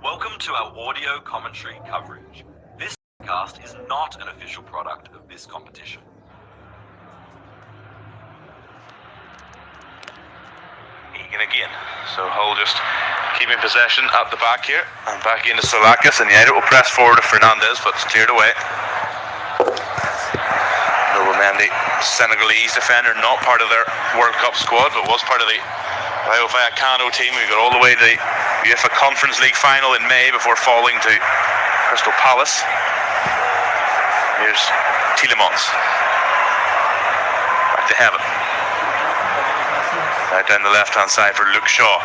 Welcome to our audio commentary coverage. This podcast is not an official product of this competition. Egan again. So Hull just keeping possession at the back here, and back into Soulakis, and United will press forward to Fernandez, but it's cleared away. Noble Mendy, Senegalese defender, not part of their World Cup squad, but was part of the Rayo Vallecano team who got all the way to the UEFA Conference League final in May before falling to Crystal Palace. Here's Tielemans. Back to heaven. Right down the left hand side for Luke Shaw.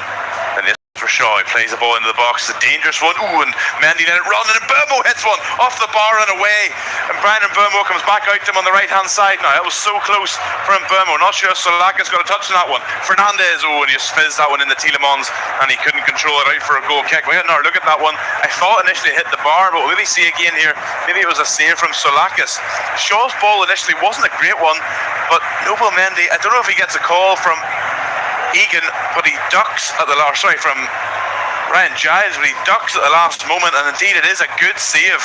And this for Shaw, he plays the ball into the box. It's a dangerous one. Ooh, and Mendy let it run, and Mbeumo hits one off the bar and away. And Bryan Mbeumo comes back out to him on the right hand side now. That was so close for Mbeumo. Not sure if Soulakis got a touch on that one. Fernandez, and he just fizzed that one into Tielemans, and he couldn't control it out for a goal kick. We had another look at that one. I thought initially it hit the bar, but we'll maybe see again here. Maybe it was a save from Soulakis. Shaw's ball initially wasn't a great one, but Noble Mendy, I don't know if he gets a call from Egan, but he ducks at the last, from Ryan Giles, but he ducks at the last moment, and indeed it is a good save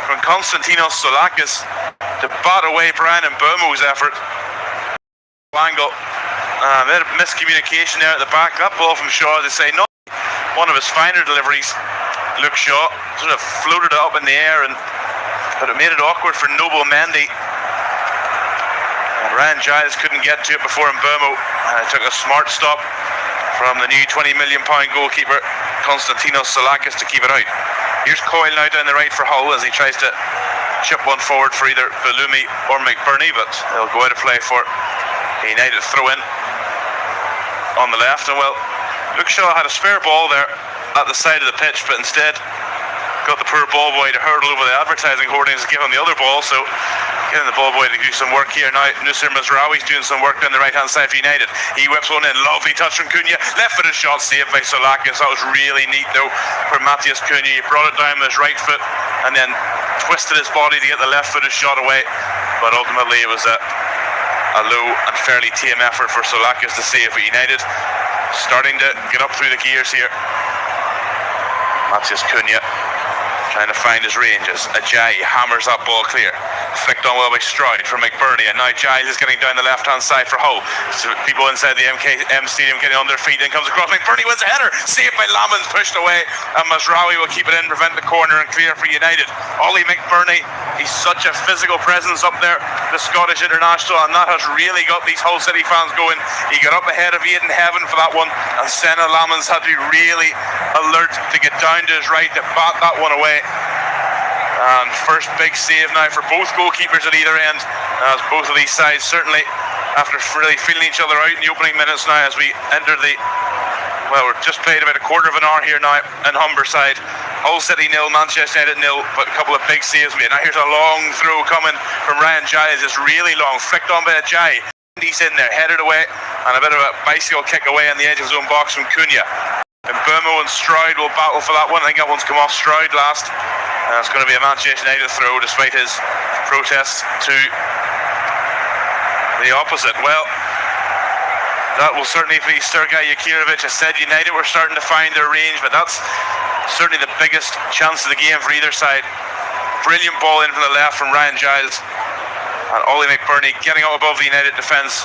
from Konstantinos Soulakis to bat away Bryan Mbeumo's effort. Angle, a bit of miscommunication there at the back. That ball from Shaw, as they say, not one of his finer deliveries. Luke Shaw sort of floated it up in the air, but it made it awkward for Noble Mendy. Ryan Giles couldn't get to it before Mbeumo, and it took a smart stop from the new £20 million goalkeeper Konstantinos Soulakis to keep it out. Here's Coyle now down the right for Hull as he tries to chip one forward for either Bellumi or McBurney, but they'll go out of play for a United throw-in on the left. And well, Luke Shaw had a spare ball there at the side of the pitch, but instead got the poor ball boy to hurdle over the advertising hoardings and give him the other ball. So getting the ball boy to do some work here now. Noussair Mazraoui's doing some work down the right hand side for United. He whips one in, lovely touch from Cunha, left footed shot saved by Soulakis. That was really neat though for Matheus Cunha. He brought it down with his right foot and then twisted his body to get the left footed shot away, but ultimately it was a low and fairly tame effort for Soulakis to save. But United starting to get up through the gears here. Matheus Cunha trying to find his ranges. Ajayi hammers that ball clear. Flicked on well by Stroud for McBurney, and now Giles is getting down the left hand side for Hull. So people inside the MKM Stadium getting on their feet, then comes across. McBurney wins a header, saved by Lamans, pushed away, and Mazraoui will keep it in, prevent the corner, and clear for United. Ollie McBurney, he's such a physical presence up there, the Scottish international, and that has really got these Hull City fans going. He got up ahead of Aidan Heaven for that one, and Senna Lamans had to be really alert to get down to his right to bat that one away. And first big save now for both goalkeepers at either end, as both of these sides certainly after really feeling each other out in the opening minutes now as we enter we're just played about a quarter of an hour here now in Humberside. Hull City 0, Manchester United 0, but a couple of big saves made. Now here's a long throw coming from Ryan Giles. It's really long, flicked on by Ajayi. He's in there, headed away, and a bit of a bicycle kick away on the edge of his own box from Cunha. And Mbeumo and Stroud will battle for that one. I think that one's come off Stroud last. And it's going to be a Manchester United throw despite his protests to the opposite. Well, that will certainly be Sergej Jakirovic. I said United were starting to find their range, but that's certainly the biggest chance of the game for either side. Brilliant ball in from the left from Ryan Giles. And Ollie McBurney getting up above the United defence,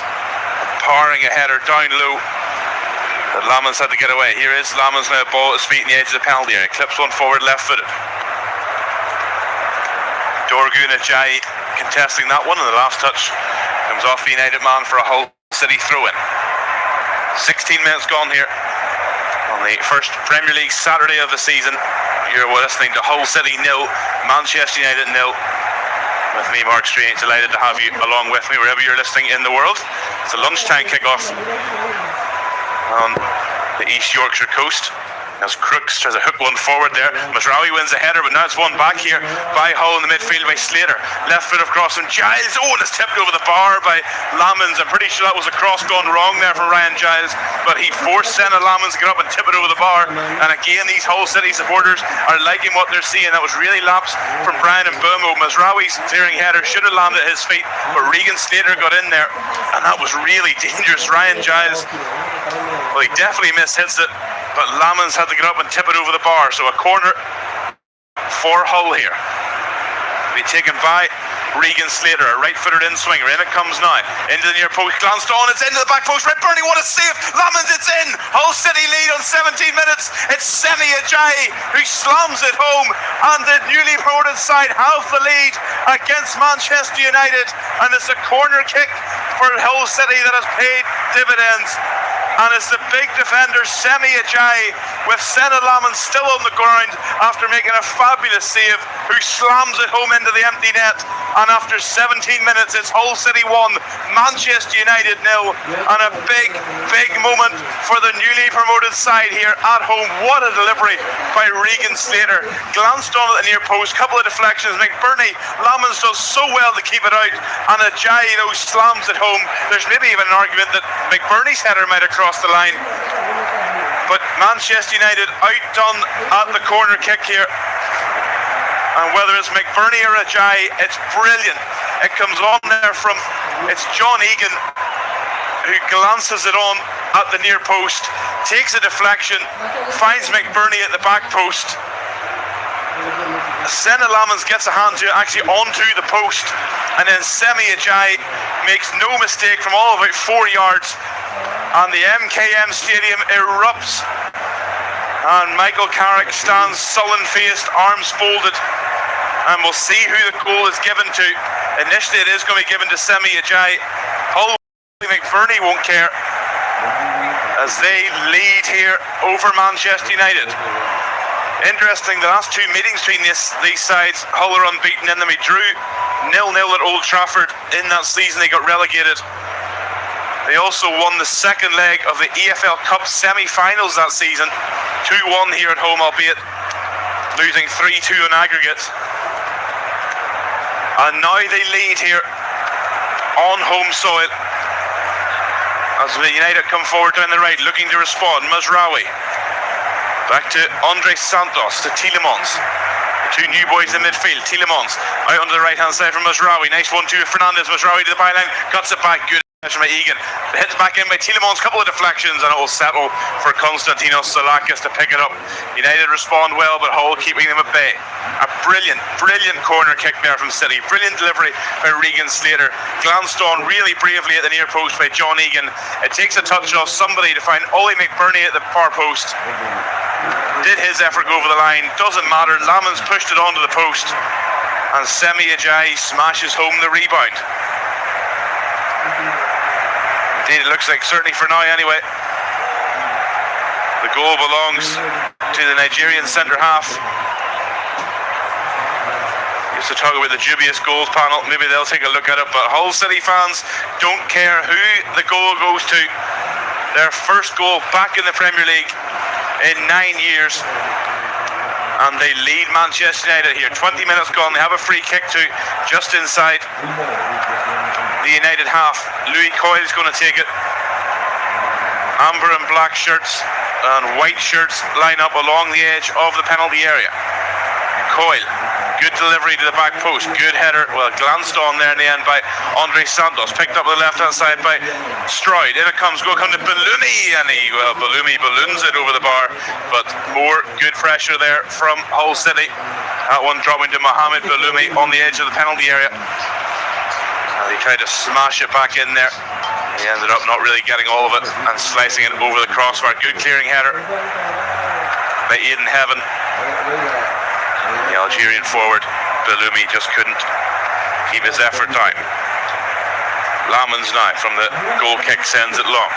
powering a header down low that Lamans had to get away. Here is Lamans now, ball at his feet in the edge of the penalty area. Clips one forward, left footed. Dorgu and Ajayi contesting that one, and the last touch comes off the United man for a Hull City throw-in. 16 minutes gone here on the first Premier League Saturday of the season. You're listening to Hull City 0, Manchester United 0. With me, Mark Strange, delighted to have you along with me wherever you're listening in the world. It's a lunchtime kick-off on the East Yorkshire coast. As Crooks tries to hook one forward there. Mazraoui wins a header, but now it's won back here by Hull in the midfield by Slater. Left foot across from Giles. Oh, and it's tipped over the bar by Lamans. I'm pretty sure that was a cross gone wrong there from Ryan Giles, but he forced Senna Lamans to get up and tip it over the bar. And again, these Hull City supporters are liking what they're seeing. That was really lapse from Bryan Mbeumo. Mazraoui's clearing header should have landed at his feet, but Regan Slater got in there, and that was really dangerous. Ryan Giles Well, he definitely mishits it, but Lamans had to get up and tip it over the bar. So a corner for Hull here. Be taken by Regan Slater, a right-footed in-swinger. In it comes now. Into the near post. Glanced on. It's into the back post. Red Bernie, what a save. Lamans, it's in. Hull City lead on 17 minutes. It's Semi Ajayi who slams it home. And the newly promoted side have the lead against Manchester United. And it's a corner kick for Hull City that has paid dividends. And it's the big defender Semi Ajayi with Senna Lamans still on the ground after making a fabulous save, who slams it home into the empty net. And after 17 minutes, it's Hull City 1, Manchester United 0. And a big, big moment for the newly promoted side here at home. What a delivery by Regan Slater. Glanced on at the near post, couple of deflections. McBurney, Lamans does so well to keep it out. And Ajayi, though, slams it home. There's maybe even an argument that McBurney's header might have crossed the line. But Manchester United outdone at the corner kick here. And whether it's McBurney or Ajayi, it's brilliant. It comes on there from, it's John Egan who glances it on at the near post, takes a deflection, finds McBurney at the back post. Senna Lamans gets a hand to it, actually onto the post, and then Semi Ajayi makes no mistake from all about 4 yards, and the MKM Stadium erupts, and Michael Carrick stands sullen-faced, arms folded, and we'll see who the goal is given to. Initially it is going to be given to Semi Ajayi. Hull McBurney won't care as they lead here over Manchester United. Interesting, the last two meetings between these sides, Hull are unbeaten in them. He drew 0-0 at Old Trafford in that season. They got relegated. They also won the second leg of the EFL Cup semi-finals that season, 2-1 here at home, albeit losing 3-2 in aggregate. And now they lead here on home soil as the United come forward down the right, looking to respond. Mazraoui back to Andre Santos, to Tielemans. The two new boys in midfield. Tielemans out on the right hand side from Mazraoui. Nice 1-2 with Fernandez. Mazraoui to the byline, cuts it back. Good by Egan. Hits back in by Tielemans, couple of deflections, and it will settle for Konstantinos Salakis to pick it up. United respond well, but Hull keeping them at bay. A brilliant, brilliant corner kick there from City. Brilliant delivery by Regan Slater. Glanced on really bravely at the near post by John Egan. It takes a touch off somebody to find Ollie McBurney at the far post. Did his effort go over the line? Doesn't matter. Lamans pushed it onto the post, and Semi Ajayi smashes home the rebound. Indeed, it looks like, certainly for now anyway, the goal belongs to the Nigerian centre half. Used to talk about the dubious goals panel, maybe they'll take a look at it, but Hull City fans don't care who the goal goes to. Their first goal back in the Premier League in 9 years, and they lead Manchester United here. 20 minutes gone, they have a free kick to just inside the United half. Louis Coyle is going to take it. Amber and black shirts and white shirts line up along the edge of the penalty area. Coyle, good delivery to the back post, good header, well glanced on there in the end by Andre Santos, picked up on the left hand side by Stroud. In it comes, go come to Balloumi, and Balloumi balloons it over the bar, but more good pressure there from Hull City. That one dropping to Mohamed Balloumi on the edge of the penalty area. He tried to smash it back in there. He ended up not really getting all of it and slicing it over the crossbar. Good clearing header by Aidan Heaven. The Algerian forward, Balloumi, just couldn't keep his effort down. Lamans now from the goal kick sends it long,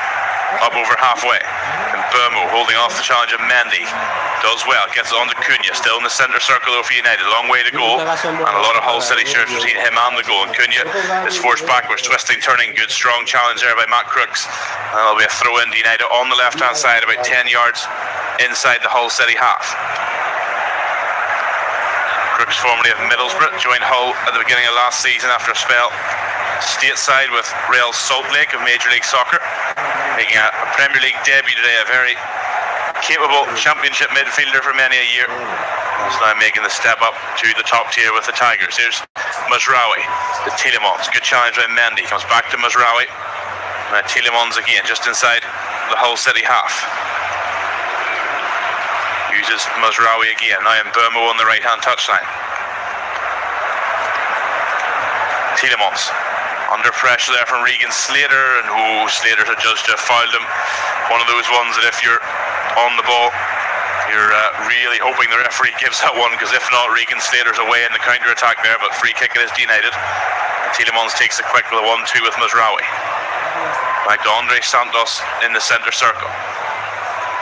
up over halfway. And Burmo holding off the challenge of Mendy. Does well, gets it on to Cunha, still in the centre circle though for United. Long way to go, and a lot of Hull City shirts between him and the goal. And Cunha is forced backwards, twisting, turning. Good strong challenge there by Matt Crooks. And there'll be a throw in to United on the left hand side, about 10 yards inside the Hull City half. Crooks, formerly of Middlesbrough, joined Hull at the beginning of last season after a spell stateside with Real Salt Lake of Major League Soccer, making a Premier League debut today. A very capable championship midfielder for many a year. He's now making the step up to the top tier with the Tigers. Here's Mazraoui, the Tielemans. Good challenge by Mendy. Comes back to Mazraoui. Now Tielemans again, just inside the Hull City half. Uses Mazraoui again. Now Mbeumo on the right hand touchline. Tielemans under pressure there from Regan Slater, and Slater had judged to have fouled him. One of those ones that if you're on the ball, you're really hoping the referee gives that one, because if not, Regan Slater's away in the counter attack there, but free kick against United. Tielemans takes it quick with a 1-2 with Mazraoui. Back to Andre Santos in the centre circle.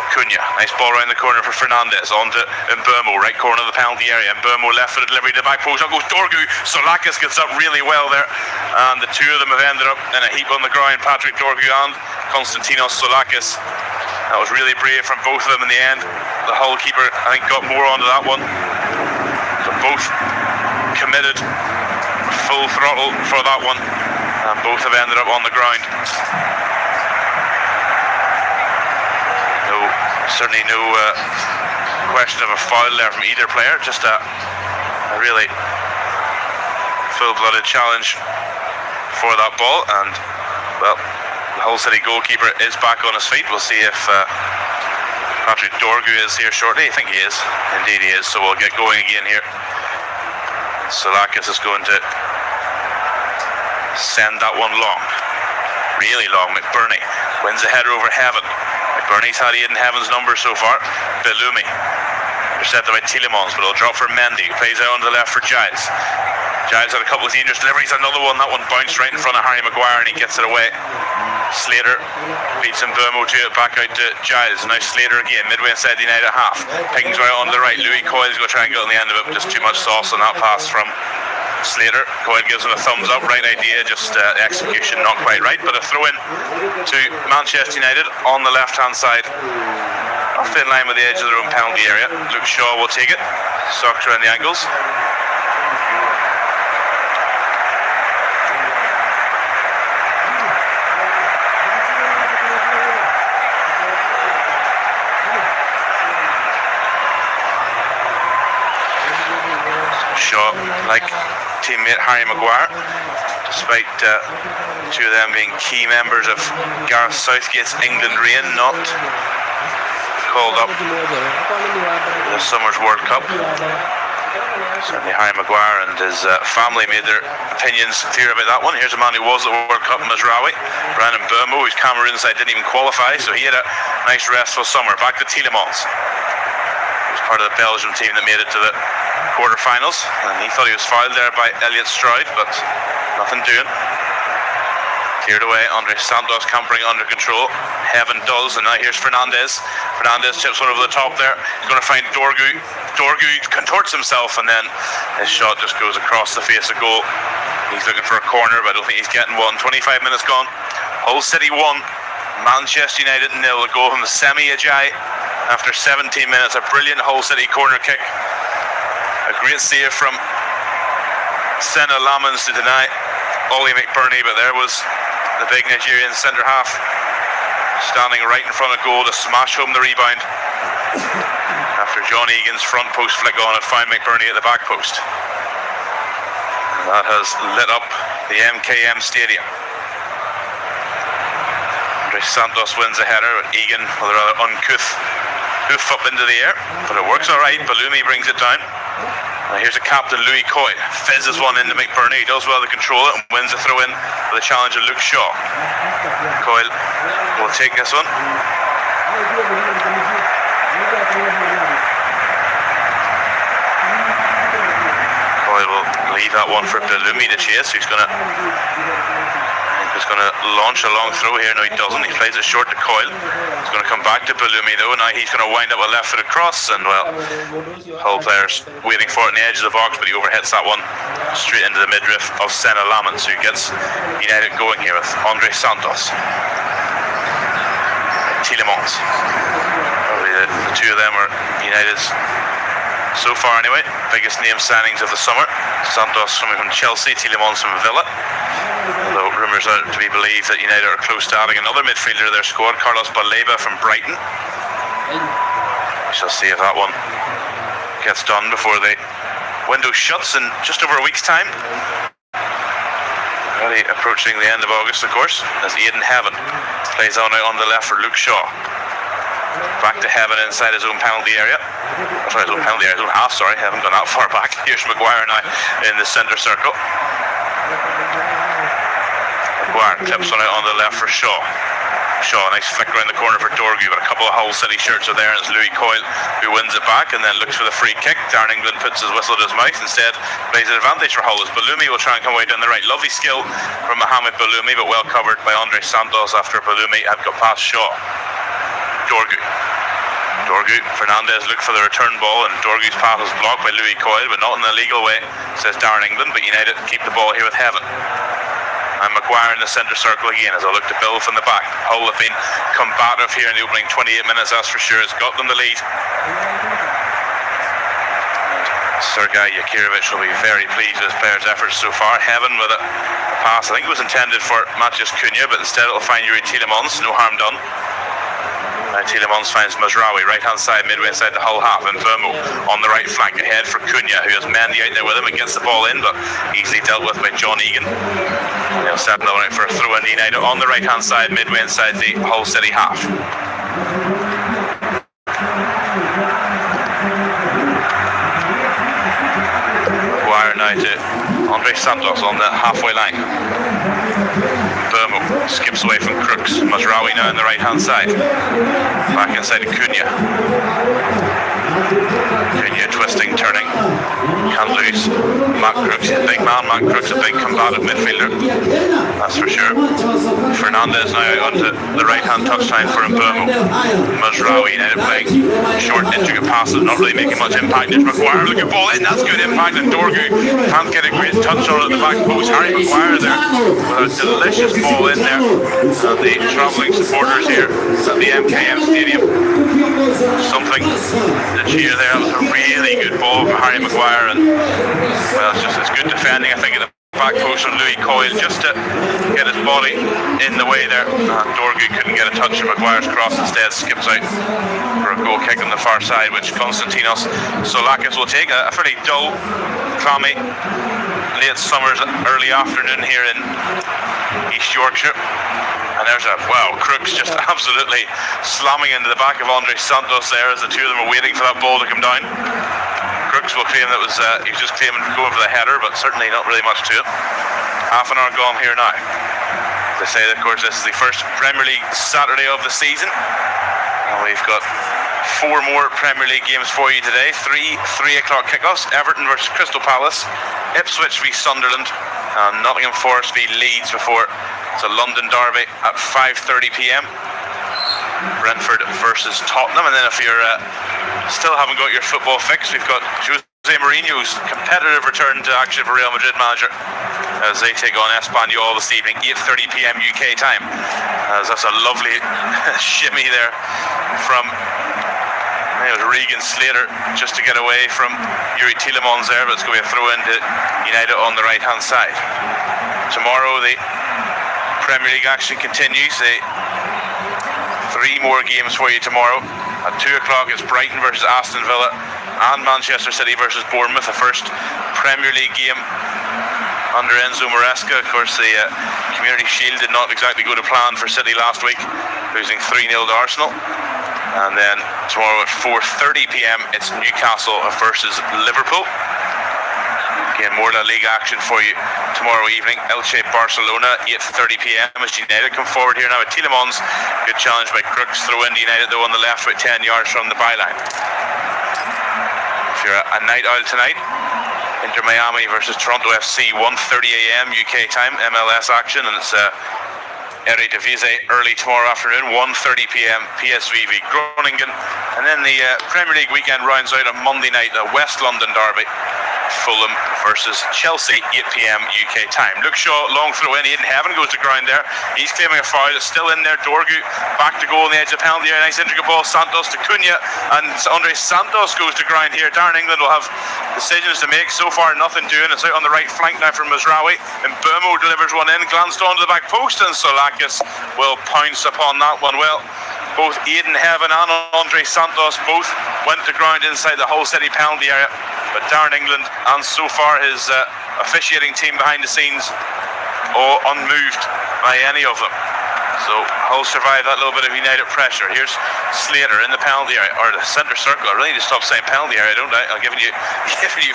Cunha, nice ball around the corner for Fernandez, on to Mbeumo, right corner of the penalty area. Mbeumo left for the delivery to the back post. Up goes Dorgu. Solakis gets up really well there, and the two of them have ended up in a heap on the ground. Patrick Dorgu and Konstantinos Solakis. That was really brave from both of them in the end. The Hull keeper, I think, got more onto that one. But both committed full throttle for that one, and both have ended up on the ground. Certainly no question of a foul there from either player, just a really full-blooded challenge for that ball. And well, the Hull City goalkeeper is back on his feet. We'll see if Patrick Dorgu is here shortly. I think he is, indeed he is, so we'll get going again here. Solakis is going to send that one long, really long. McBurney wins a header over Heaven. McBurney's had Aidan Heaven's number so far. Belumi intercepted by Tielemans, but it'll drop for Mendy, who plays out on the left for Giles. Giles had a couple of dangerous deliveries. Another one, that one bounced right in front of Harry Maguire, and he gets it away. Slater beats Mbeumo to it, back out to Giles. Now Slater again, midway inside the United half. Pings right on the right. Louis Coyle's going to try and get on the end of it, but just too much sauce on that pass from Slater. Coyle gives him a thumbs up, right idea, just execution not quite right. But a throw in to Manchester United on the left hand side, off in line with the edge of their own penalty area. Luke Shaw will take it, socks around the ankles. Shaw, like teammate Harry Maguire, despite the two of them being key members of Gareth Southgate's England reign, not called up for this summer's World Cup. Certainly Harry Maguire and his family made their opinions clear about that one. Here's a man who was at the World Cup, Mazraoui. Brandon Mbeumo, whose Cameroon side didn't even qualify, so he had a nice restful summer. Back to Tielemans. He was part of the Belgium team that made it to the quarter-finals, and he thought he was fouled there by Elliot Stroud, but nothing doing. Cleared away. Andre Santos campering under control. Heaven does, and now here's Fernandez. Fernandez chips one over the top there. He's going to find Dorgu. Dorgu contorts himself, and then his shot just goes across the face of goal. He's looking for a corner, but I don't think he's getting one. 25 minutes gone. Hull City 1, Manchester United 0. A goal from Semi Ajayi after 17 minutes. A brilliant Hull City corner kick. A great save from Senna Lamans to deny Ollie McBurney, but there was the big Nigerian centre half standing right in front of goal to smash home the rebound after John Egan's front post flick on had found McBurney at the back post. And that has lit up the MKM Stadium. Andre Santos wins a header, but Egan with a rather uncouth hoof up into the air, but it works alright. Belumi brings it down. Now here's a captain, Louis Coyle, fizzes one into McBurney. He does well to control it and wins the throw in with a challenge of Luke Shaw. Coyle will take this one. Coyle will leave that one for Belumi to chase, who's going to launch a long throw here. No, he doesn't. He plays it short to Coyle. He's going to come back to Belumi though. Now he's going to wind up a left-footed cross, and well, Hull players waiting for it on the edge of the box, but he overhits that one straight into the midriff of Senna Lamans, who gets United going here with Andre Santos. Tielemans. Probably the two of them are United's, so far anyway, biggest name signings of the summer. Santos coming from Chelsea, Tielemans from Villa. Although rumours are to be believed that United are close to adding another midfielder to their squad, Carlos Baleba from Brighton. We shall see if that one gets done before the window shuts in just over a week's time. Already approaching the end of August, of course, as Aidan Heaven plays on out on the left for Luke Shaw. Back to Heaven inside his own penalty area. Sorry, his own penalty area, his own half, sorry. Haven't gone that far back. Here's Maguire now in the centre circle. Maguire clips on out on the left for Shaw. Shaw, nice flick around the corner for Dorgu, but a couple of Hull City shirts are there, and it's Louis Coyle who wins it back and then looks for the free kick. Darren England puts his whistle to his mouth, instead plays an advantage for Hull as Balumi will try and come away down the right. Lovely skill from Mohamed Balumi, but well covered by Andre Santos after Balumi had got past Shaw. Dorgu, Fernandez looked for the return ball, and Dorgu's path was blocked by Louis Coyle, but not in the legal way, says Darren England, but United keep the ball here with Heaven. And Maguire in the centre circle again as I look to build from the back. Hull have been combative here in the opening 28 minutes, that's for sure. It's got them the lead. Sergei Yakirovic will be very pleased with his players' efforts so far. Heaven with a pass, I think it was intended for Matheus Cunha, but instead it'll find Yuri Tielemans, no harm done. Tielemans finds Mazraoui right hand side, midway inside the Hull half, and Vermo on the right flank ahead for Cunha, who has Mendy out there with him and gets the ball in, but easily dealt with by John Egan. They'll set another out for a throw in. United on the right hand side, midway inside the Hull City half. Maguire now to Andre Santos on the halfway line. Vermo skips away from Crooks. Mazraoui now on the right hand side. Back inside to Cunha. Cunha twisting, turning. Can't lose. Matt Crooks, a big man. Matt Crooks, a big combative midfielder. That's for sure. Fernandez now out onto the right hand touchline for Vermo. Mazraoui now playing short, intricate passes, not really making much impact. There's Maguire looking ball in. That's good impact, and Dorgu can't get a great touch on it at the back post. Harry Maguire there with a delicious ball in there. And the travelling supporters here at the MKM Stadium, something to cheer there. That was a really good ball from Harry Maguire, and well, it's good defending, I think, at the back post from Louis Coyle just to get his body in the way there. Dorgu couldn't get a touch, and Maguire's cross instead skips out for a goal kick on the far side, which Konstantinos Solakis will take. A fairly dull, clammy late summer's early afternoon here in East Yorkshire. And there's Crooks just absolutely slamming into the back of Andre Santos there as the two of them are waiting for that ball to come down. Crooks will claim that he was just claiming going for the header, but certainly not really much to it. Half an hour gone here now. They say that, of course, this is the first Premier League Saturday of the season. And we've got 4 more Premier League games for you today. 3 o'clock kickoffs. Everton versus Crystal Palace, Ipswich v Sunderland, and Nottingham Forest v Leeds before it's a London derby at 5:30 p.m. Brentford versus Tottenham. And then if you're still haven't got your football fix, we've got Jose Mourinho's competitive return to action for Real Madrid manager as they take on Espanyol this evening, 8:30 p.m. UK time. As that's a lovely shimmy there from Regan Slater just to get away from Yuri Tielemans there, but it's going to be a throw into United on the right hand side. Tomorrow the Premier League action continues. 3 more games for you tomorrow. At 2 o'clock it's Brighton versus Aston Villa and Manchester City versus Bournemouth, the first Premier League game under Enzo Maresca. Of course, the Community Shield did not exactly go to plan for City last week, losing 3-0 to Arsenal. And then tomorrow at 4:30 p.m. it's Newcastle versus Liverpool. Again, more La Liga action for you tomorrow evening. Elche Barcelona, 8:30 p.m. as United come forward here now with Tielemans. Good challenge by Crooks. Throw in United though on the left about 10 yards from the byline. If you're a night owl tonight, Inter Miami versus Toronto FC, 1:30 a.m. UK time, MLS action, and it's Eredivisie early tomorrow afternoon, 1:30 p.m. PSV v Groningen. And then the Premier League weekend rounds out on Monday night, the West London derby, Fulham versus Chelsea, 8 p.m. UK time. Luke Shaw, long throw in. Aidan Heaven goes to ground there. He's claiming a foul. It's still in there. Dorgu back to goal on the edge of the penalty area. Nice intricate ball. Santos to Cunha, and Andre Santos goes to ground here. Darren England will have decisions to make. So far, nothing doing. It's out on the right flank now from Mazraoui, and Burmo delivers one in, glanced onto the back post, and Solakis will pounce upon that one. Well, both Aidan Heaven and Andre Santos both went to ground inside the Hull City penalty area, but Darren England and so far his officiating team behind the scenes all unmoved by any of them. So Hull survived that little bit of United pressure. Here's Slater in the penalty area, or the centre circle. I really need to stop saying penalty area, don't I? I'm giving you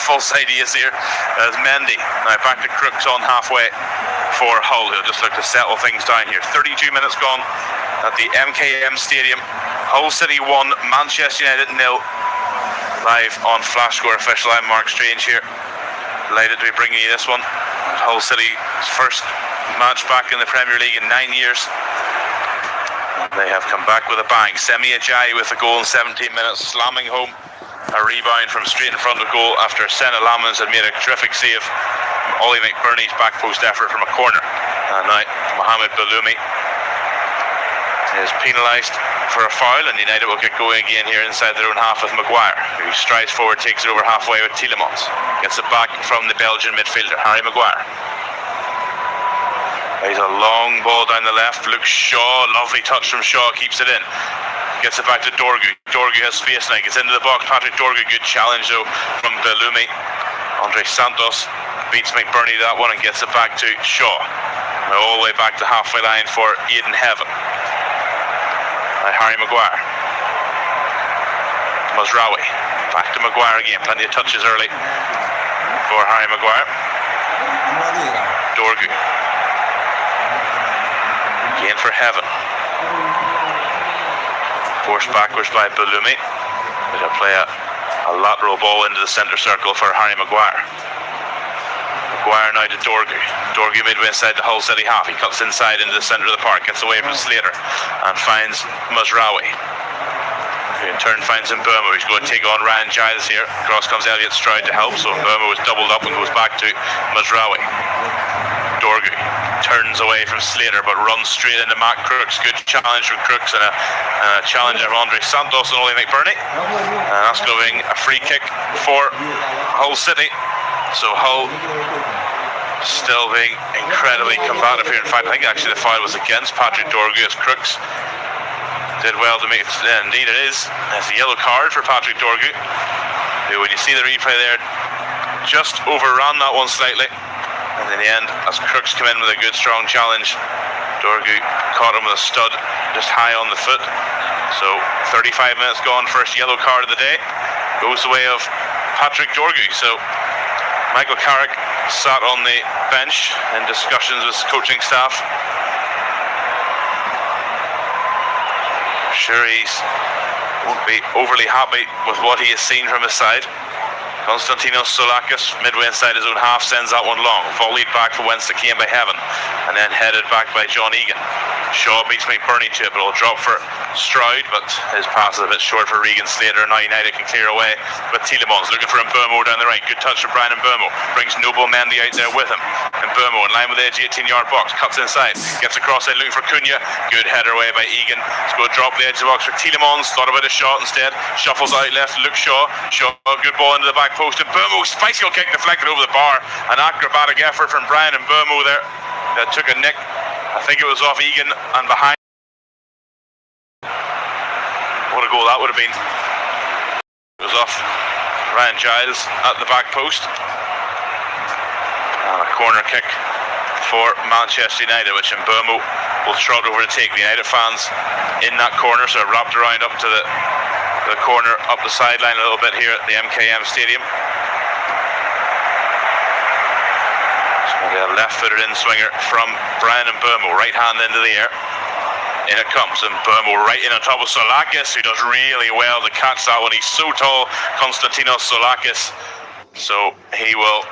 false ideas here. As Mendy now back to Crooks on halfway for Hull, who'll just look to settle things down here. 32 minutes gone at the MKM Stadium. Hull City 1, Manchester United 0. Live on Flash Score official. I'm Mark Strange here. Delighted to be bringing you this one. Hull City's first match back in the Premier League in 9 years. They have come back with a bang. Semi Ajayi with a goal in 17 minutes, slamming home a rebound from straight in front of goal after Senna Lamans had made a terrific save from Ollie McBurney's back post effort from a corner. And now Mohamed Belloumi is penalised for a foul, and United will get going again here inside their own half with Maguire, who strides forward, takes it over halfway with Tielemans, gets it back from the Belgian midfielder Harry Maguire. He's a long ball down the left. Luke Shaw, lovely touch from Shaw, keeps it in. Gets it back to Dorgu. Dorgu has space now, gets into the box. Patrick Dorgu, good challenge though from Belloumi. Andre Santos beats McBurney that one and gets it back to Shaw. Now all the way back to halfway line for Aidan Heaven. Harry Maguire. Mazraoui. Back to Maguire again. Plenty of touches early for Harry Maguire. Dorgu. Again for Heaven. Forced backwards by Belloumi. They'll play a lateral ball into the centre circle for Harry Maguire. Maguire now to Dorgu. Dorgu midway inside the Hull City half. He cuts inside into the centre of the park, gets away from Slater and finds Mazraoui, who in turn finds Mbeumo, who's going to take on Ryan Giles here. Across comes Elliot Stroud to help, so Mbeumo is doubled up and goes back to Mazraoui. Dorgu turns away from Slater but runs straight into Matt Crooks. Good challenge from Crooks and a challenge from Andre Santos and Ollie McBurney. And that's going to be a free kick for Hull City. So Hull still being incredibly combative here. In fact, I think actually the foul was against Patrick Dorgu as Crooks did well to make it. Indeed it is. It's a yellow card for Patrick Dorgu, who, when you see the replay there, just overran that one slightly. And in the end, as Crooks come in with a good strong challenge, Dorgu caught him with a stud just high on the foot. So 35 minutes gone, first yellow card of the day goes the way of Patrick Dorgu. So Michael Carrick sat on the bench in discussions with his coaching staff. I'm sure he won't be overly happy with what he has seen from his side. Konstantinos Soulakis, midway inside his own half, sends that one long, volleyed back for whence it came by Heaven, and then headed back by John Egan. Shaw beats McBurney to it, but it'll drop for Stroud, but his pass is a bit short for Regan Slater. Now United can clear away with Tielemans looking for Mbeumo down the right. Good touch from Brian Mbeumo, brings Noble Mendy out there with him. Mbeumo in line with the edge, 18-yard box, cuts inside, gets across side looking for Cunha. Good header away by Egan. It's going to drop the edge of the box for Tielemans. Thought about a shot instead, shuffles out left. Luke Shaw, good ball into the back post, and Mbeumo, spicy kick deflected over the bar. An acrobatic effort from Brian Mbeumo there that took a nick. I think it was off Egan and behind. What a goal that would have been. It was off Ryan Giles at the back post. And a corner kick for Manchester United, which Mbeumo will trot over to take. The United fans in that corner, so wrapped around up to the corner, up the sideline a little bit here at the MKM Stadium. A left-footed in-swinger from Brian Mbeumo, right hand into the air. In it comes, and Mbeumo right in on top of Soulakis, who does really well to catch that one. He's so tall, Konstantinos Soulakis, so he will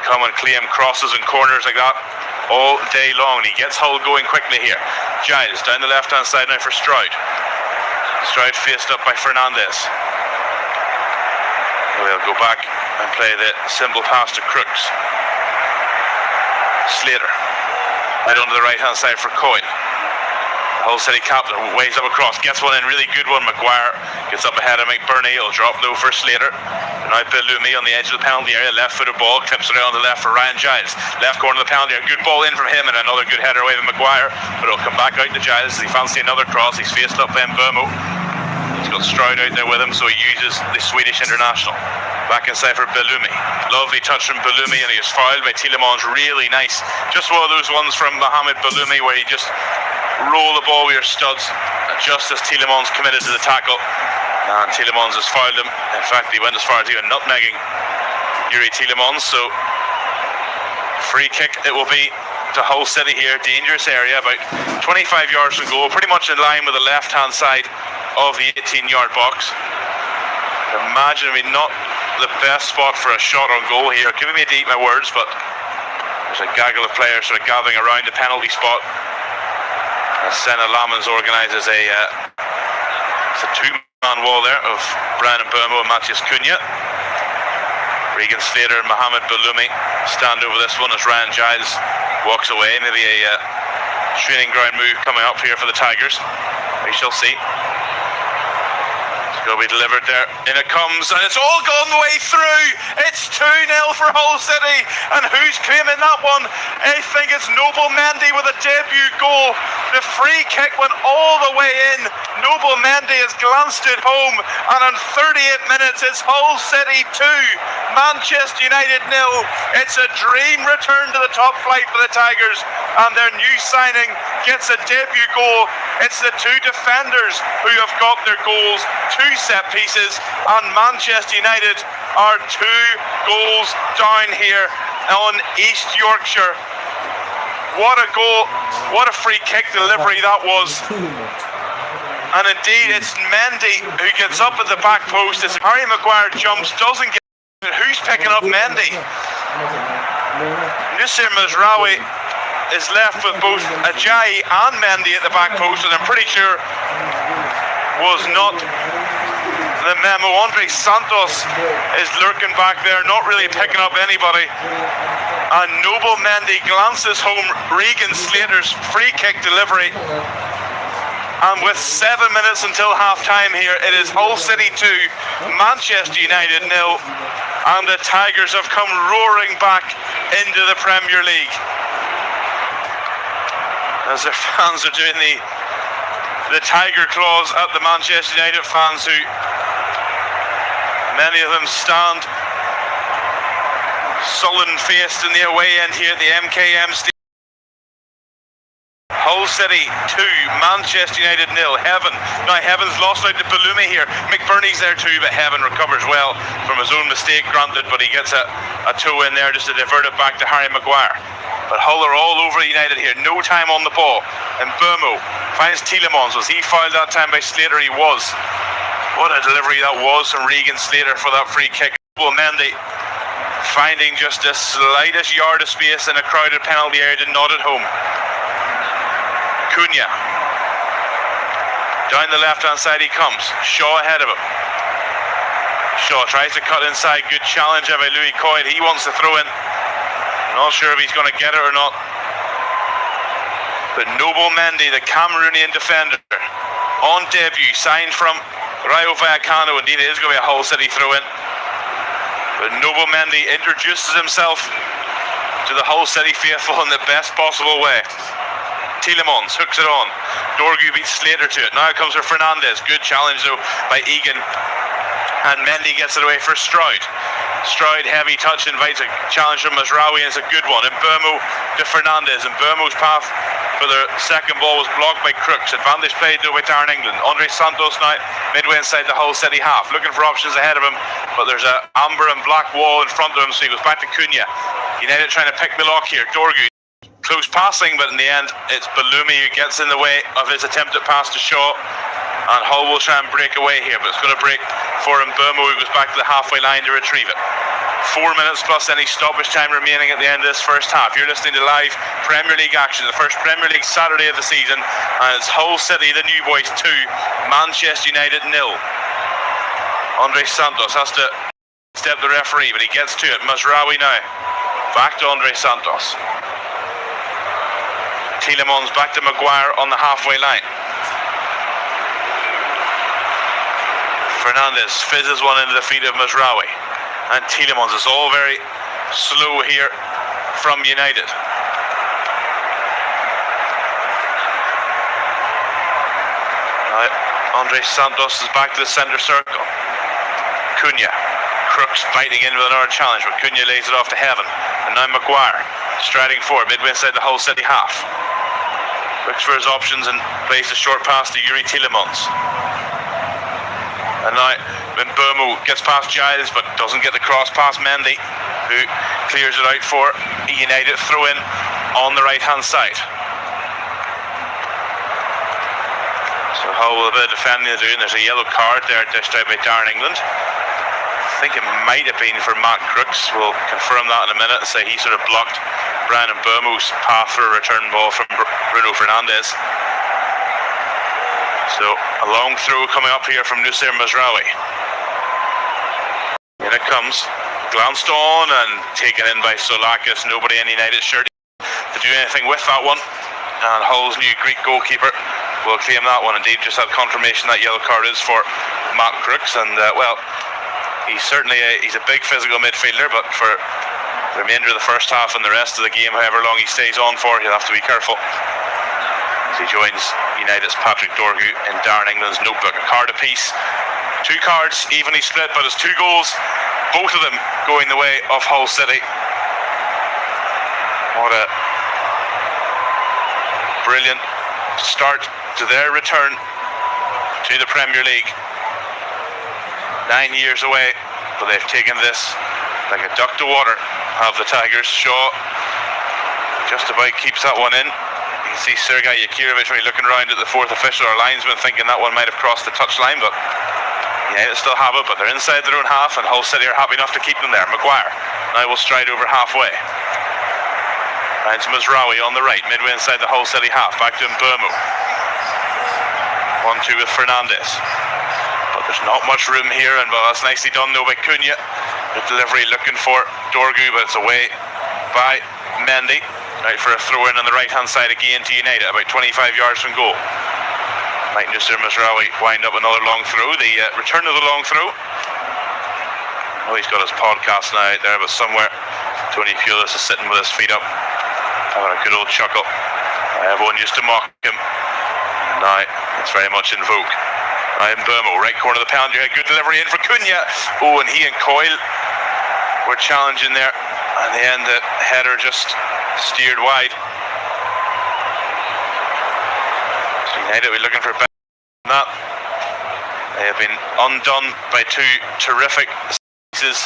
come and claim crosses and corners like that all day long. He gets Hull going quickly here. Giles down the left-hand side now for Stroud. Stroud faced up by Fernandez. We'll go back and play the simple pass to Crooks. Slater, right onto the right-hand side for Coyle. Hull City captain waves up across, gets one in, really good one. Maguire gets up ahead of McBurney, it'll drop low for Slater. And now Belloumi on the edge of the penalty area, left-footed ball, clips it out on the left for Ryan Giles. Left corner of the penalty area, good ball in from him, and another good header away from Maguire. But it'll come back out to Giles as he fancies another cross. He's faced up by Mbeumo. He's got Stroud out there with him, so he uses the Swedish international. Back inside for Bellumi. Lovely touch from Bellumi, and he was fouled by Tielemans. Really nice. Just one of those ones from Mohamed Bellumi where you just roll the ball with your studs just as Tielemans committed to the tackle. And Tielemans has fouled him. In fact, he went as far as even nutmegging Youri Tielemans. So free kick it will be to Hull City here. Dangerous area, about 25 yards from goal, pretty much in line with the left hand side of the 18-yard box. Imagine not the best spot for a shot on goal here. Giving me a to eat my words, but there's a gaggle of players sort of gathering around the penalty spot. Senna Lamans organises it's a two-man wall there of Brian Mbeumo and Matthias Cunha. Regan Slater and Mohamed Bellumi stand over this one as Ryan Giles walks away. Maybe a training ground move coming up here for the Tigers. We shall see. It's going to be delivered there. In it comes, and it's all gone the way through. It's 2-0 for Hull City. And who's claiming that one? I think it's Noble Mendy with a debut goal. The free kick went all the way in. Noble Mendy has glanced it home, and in 38 minutes it's Hull City 2, Manchester United 0. It's a dream return to the top flight for the Tigers, and their new signing gets a debut goal. It's the two defenders who have got their goals, 2 set pieces, and Manchester United are 2 goals down here on East Yorkshire. What a goal, what a free kick delivery that was. And indeed, it's Mendy who gets up at the back post as Harry Maguire jumps, doesn't get it. Who's picking up Mendy? Noussair Mazraoui is left with both Ajayi and Mendy at the back post, and I'm pretty sure was not the memo. Andre Santos is lurking back there, not really picking up anybody. And Noble Mendy glances home Regan Slater's free kick delivery. And with 7 minutes until half time here, it is Hull City 2, Manchester United 0. And the Tigers have come roaring back into the Premier League. As their fans are doing the Tiger claws at the Manchester United fans, who many of them stand sullen-faced in the away end here at the MKM Stadium. Hull City 2, Manchester United 0. Heaven. Now Heaven's lost out to Bellumi here. McBurney's there too, but Heaven recovers well from his own mistake, granted, but he gets a toe in there just to divert it back to Harry Maguire. But Hull are all over United here. No time on the ball. And Mbeumo finds Tielemans. Was he fouled that time by Slater? He was. What a delivery that was from Regan Slater for that free kick. Well, Mendy finding just the slightest yard of space in a crowded penalty area to nod it home. Cunha. Down the left hand side he comes. Shaw ahead of him. Shaw tries to cut inside. Good challenge by Louis Coyle. He wants to throw in. Not sure if he's going to get it or not. But Noble Mendy, the Cameroonian defender, on debut, signed from Rayo Vallecano. Indeed, it is going to be a Hull City throw-in. But Noble Mendy introduces himself to the Hull City faithful in the best possible way. Tielemans hooks it on. Dorgu beats Slater to it. Now it comes for Fernandez. Good challenge though by Egan. And Mendy gets it away for Stroud. Stroud, heavy touch, invites a challenge from Mazraoui, and it's a good one. And Mbeumo to Fernandez. And Mbeumo's path for the second ball was blocked by Crooks. Advantage played though by Darren England. Andre Santos now midway inside the Hull City half, looking for options ahead of him, but there's an amber and black wall in front of him, so he goes back to Cunha. United trying to pick the lock here. Dorgu. Close passing, but in the end it's Bellumi who gets in the way of his attempted pass to Shaw, and Hull will try and break away here, but it's going to break for Mbeumo, who goes back to the halfway line to retrieve it. 4 minutes plus any stoppage time remaining at the end of this first half. You're listening to live Premier League action, the first Premier League Saturday of the season, and it's Hull City, the New Boys 2, Manchester United 0. Andre Santos has to step the referee, but he gets to it. Mazraoui now, back to Andre Santos. Tielemans back to Maguire on the halfway line. Fernandez fizzes one into the feet of Mazraoui. And Tielemans. Is all very slow here from United. Andre Santos is back to the centre circle. Cunha. Crooks biting in with another challenge, but Cunha lays it off to Heaven. And now Maguire striding forward, midway inside the Hull City half. Looks for his options and plays a short pass to Yuri Tielemans. And now Mbeumo gets past Giles, but doesn't get the cross past Mendy, who clears it out for United throw in on the right hand side. So Hull will have a bit of defending to do, and there's a yellow card there dished out by Darren England. I think it might have been for Matt Crooks. We'll confirm that in a minute and say he sort of blocked Brian Mbeumo's path for a return ball from Bruno Fernandes. So a long throw coming up here from Noussair Mazraoui. In it comes, glanced on and taken in by Solakis. Nobody in United shirt to do anything with that one. And Hull's new Greek goalkeeper will claim that one. Indeed, just had confirmation that yellow card is for Matt Crooks. And well, he's certainly he's a big physical midfielder, but for the remainder of the first half and the rest of the game, however long he stays on for, he'll have to be careful. As he joins United's Patrick Dorgu in Darren England's notebook. A card apiece. 2 cards, evenly split, but it's 2 goals. Both of them going the way of Hull City. What a brilliant start to their return to the Premier League. 9 years away, but they've taken this like a duck to water, have the Tigers. Shaw just about keeps that one in. You can see Sergei Yakirovich when he's looking around at the 4th official or linesman, thinking that one might have crossed the touchline, but yeah, they still have it, but they're inside their own half, and Hull City are happy enough to keep them there. Maguire now will stride over halfway. Finds Mazraoui on the right, midway inside the Hull City half. Back to Mbeumo. 1-2 with Fernandes. But there's not much room here, and well, that's nicely done though by Cunha. The delivery looking for Dorgu, but it's away by Mendy. Right for a throw in on the right hand side again to United, about 25 yards from goal. Might Noussair Mazraoui wind up another long throw. The return of the long throw. Oh, he's got his podcast now out there, but somewhere Tony Pulis is sitting with his feet up, having a good old chuckle. Everyone used to mock him. Now it's very much in vogue. Mbeumo, right corner of the penalty area, good delivery in for Cunha. Oh, and he and Coyle were challenging there. And the end, the header just steered wide. So United will be looking for better than that. They have been undone by 2 terrific pieces.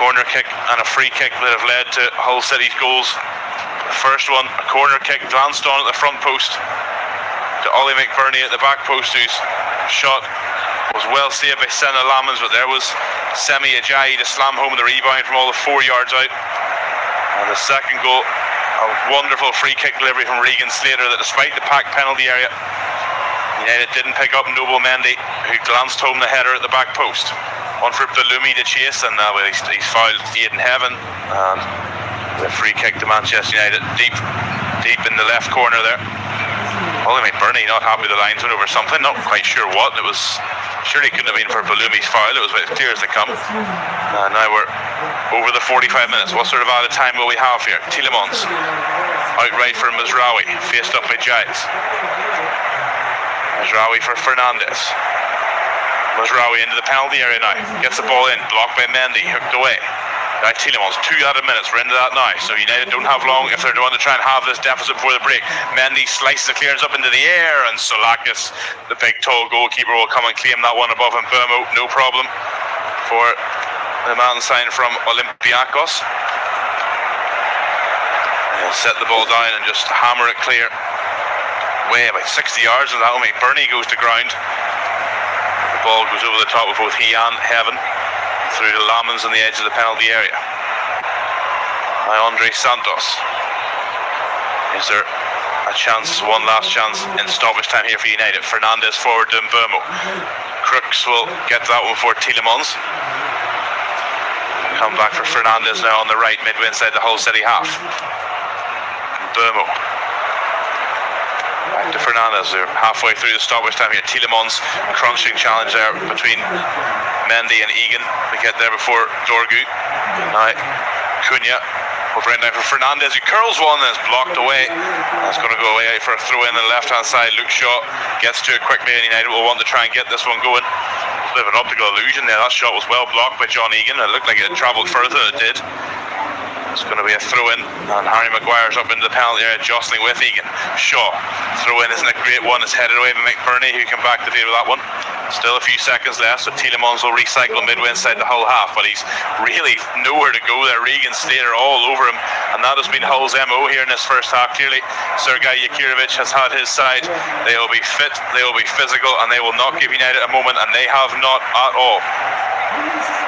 Corner kick and a free kick that have led to Hull City's goals. The first one, a corner kick glanced on at the front post to Ollie McBurney at the back post, whose shot was well saved by Senna Lamans, but there was Semi Ajayi to slam home the rebound from all the 4 yards out. And the second goal, a wonderful free kick delivery from Regan Slater that despite the packed penalty area, United didn't pick up Noble Mendy, who glanced home the header at the back post. One for Balumi to chase, and now he's fouled Aidan Heaven, and the free kick to Manchester United deep in the left corner there. Ollie McBurney not happy with the linesman over something, not quite sure what. It was surely couldn't have been for Balumi's foul. It was about as clear as they come. Now we're over the 45 minutes. What sort of added time will we have here? Tielemans outright for Mazraoui, faced up by Giles. Mazraoui for Fernandes. Mazraoui into the penalty area now. Gets the ball in, blocked by Mendy, hooked away. Now Tielemans, 2 added minutes, we're into that now. So United don't have long if they're going to try and have this deficit before the break. Mendy slices the clearance up into the air, and Solakis, the big tall goalkeeper, will come and claim that one above Mbeumo. No problem for the mountain sign from Olympiacos. He'll set the ball down and just hammer it clear. Way about 60 yards, and that will make Bernie goes to ground. The ball goes over the top of both he and Heaven, through to Lamans on the edge of the penalty area. Now Andre Santos. Is there a chance, one last chance in stoppage time here for United? Fernandes forward to Mbeumo. Crooks will get that one for Tielemans. Come back for Fernandes now on the right, midway inside the Hull City half. Mbeumo. Back to Fernandes. They're halfway through the stoppage time here. Tielemans, crunching challenge there between Mendy and Egan to get there before Dorgu. Now Cunha We'll bring it down for Fernandez, who curls one and is blocked away. That's going to go away for a throw in on the left hand side. Luke Shaw gets to it quickly, and United will want to try and get this one going. It's a bit of an optical illusion there. That shot was well blocked by John Egan. It looked like it had travelled further than it did. It's going to be a throw in, and Harry Maguire's up into the penalty area, jostling with Egan. Shaw, throw in isn't a great one. It's headed away by McBurney, who can back the field with that one. Still a few seconds left, so Tielemans will recycle midway inside the Hull half, but he's really nowhere to go there. Regan Slater all over him, and that has been Hull's MO here in this first half. Clearly, Sergei Yakirovich has had his side. They will be fit, they will be physical, and they will not give United a moment, and they have not at all.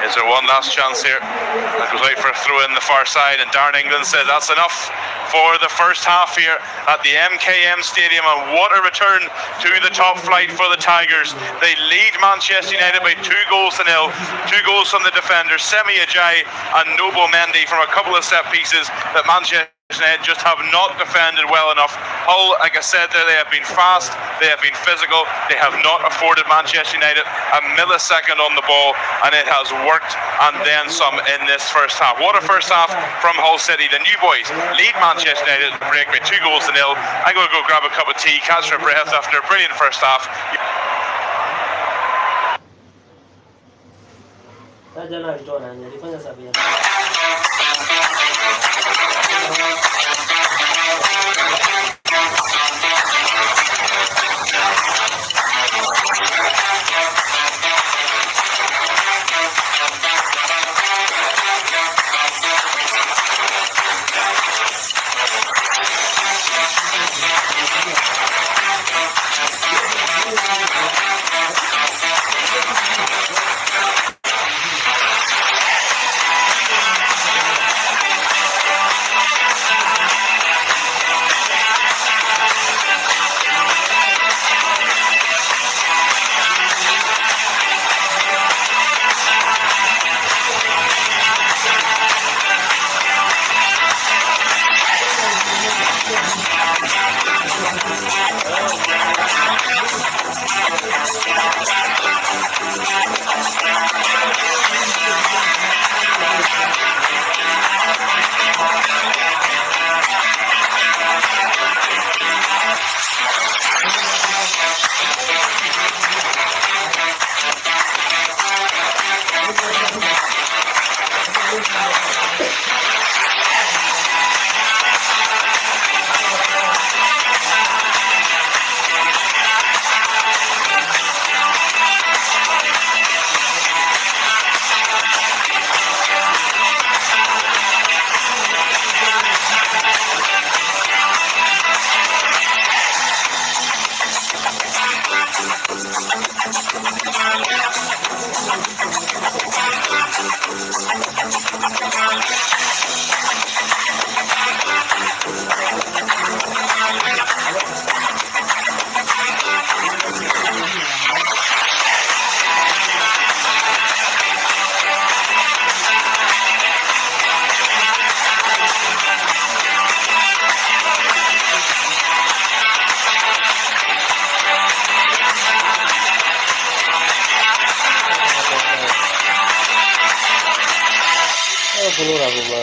Is there one last chance here? That goes out for a throw in the far side, and Darren England says that's enough for the first half here at the MKM Stadium, and what a return to the top flight for the Tigers. They lead Manchester United by 2 goals to nil. 2 goals from the defenders, Semi Ajayi and Noble Mendy, from a couple of set pieces that Manchester United just have not defended well enough. Hull, like I said there, they have been fast, they have been physical, they have not afforded Manchester United a millisecond on the ball, and it has worked and then some in this first half. What a first half from Hull City. The new boys lead Manchester United to break by 2 goals to nil. I'm going to go grab a cup of tea, catch their breath after a brilliant first half.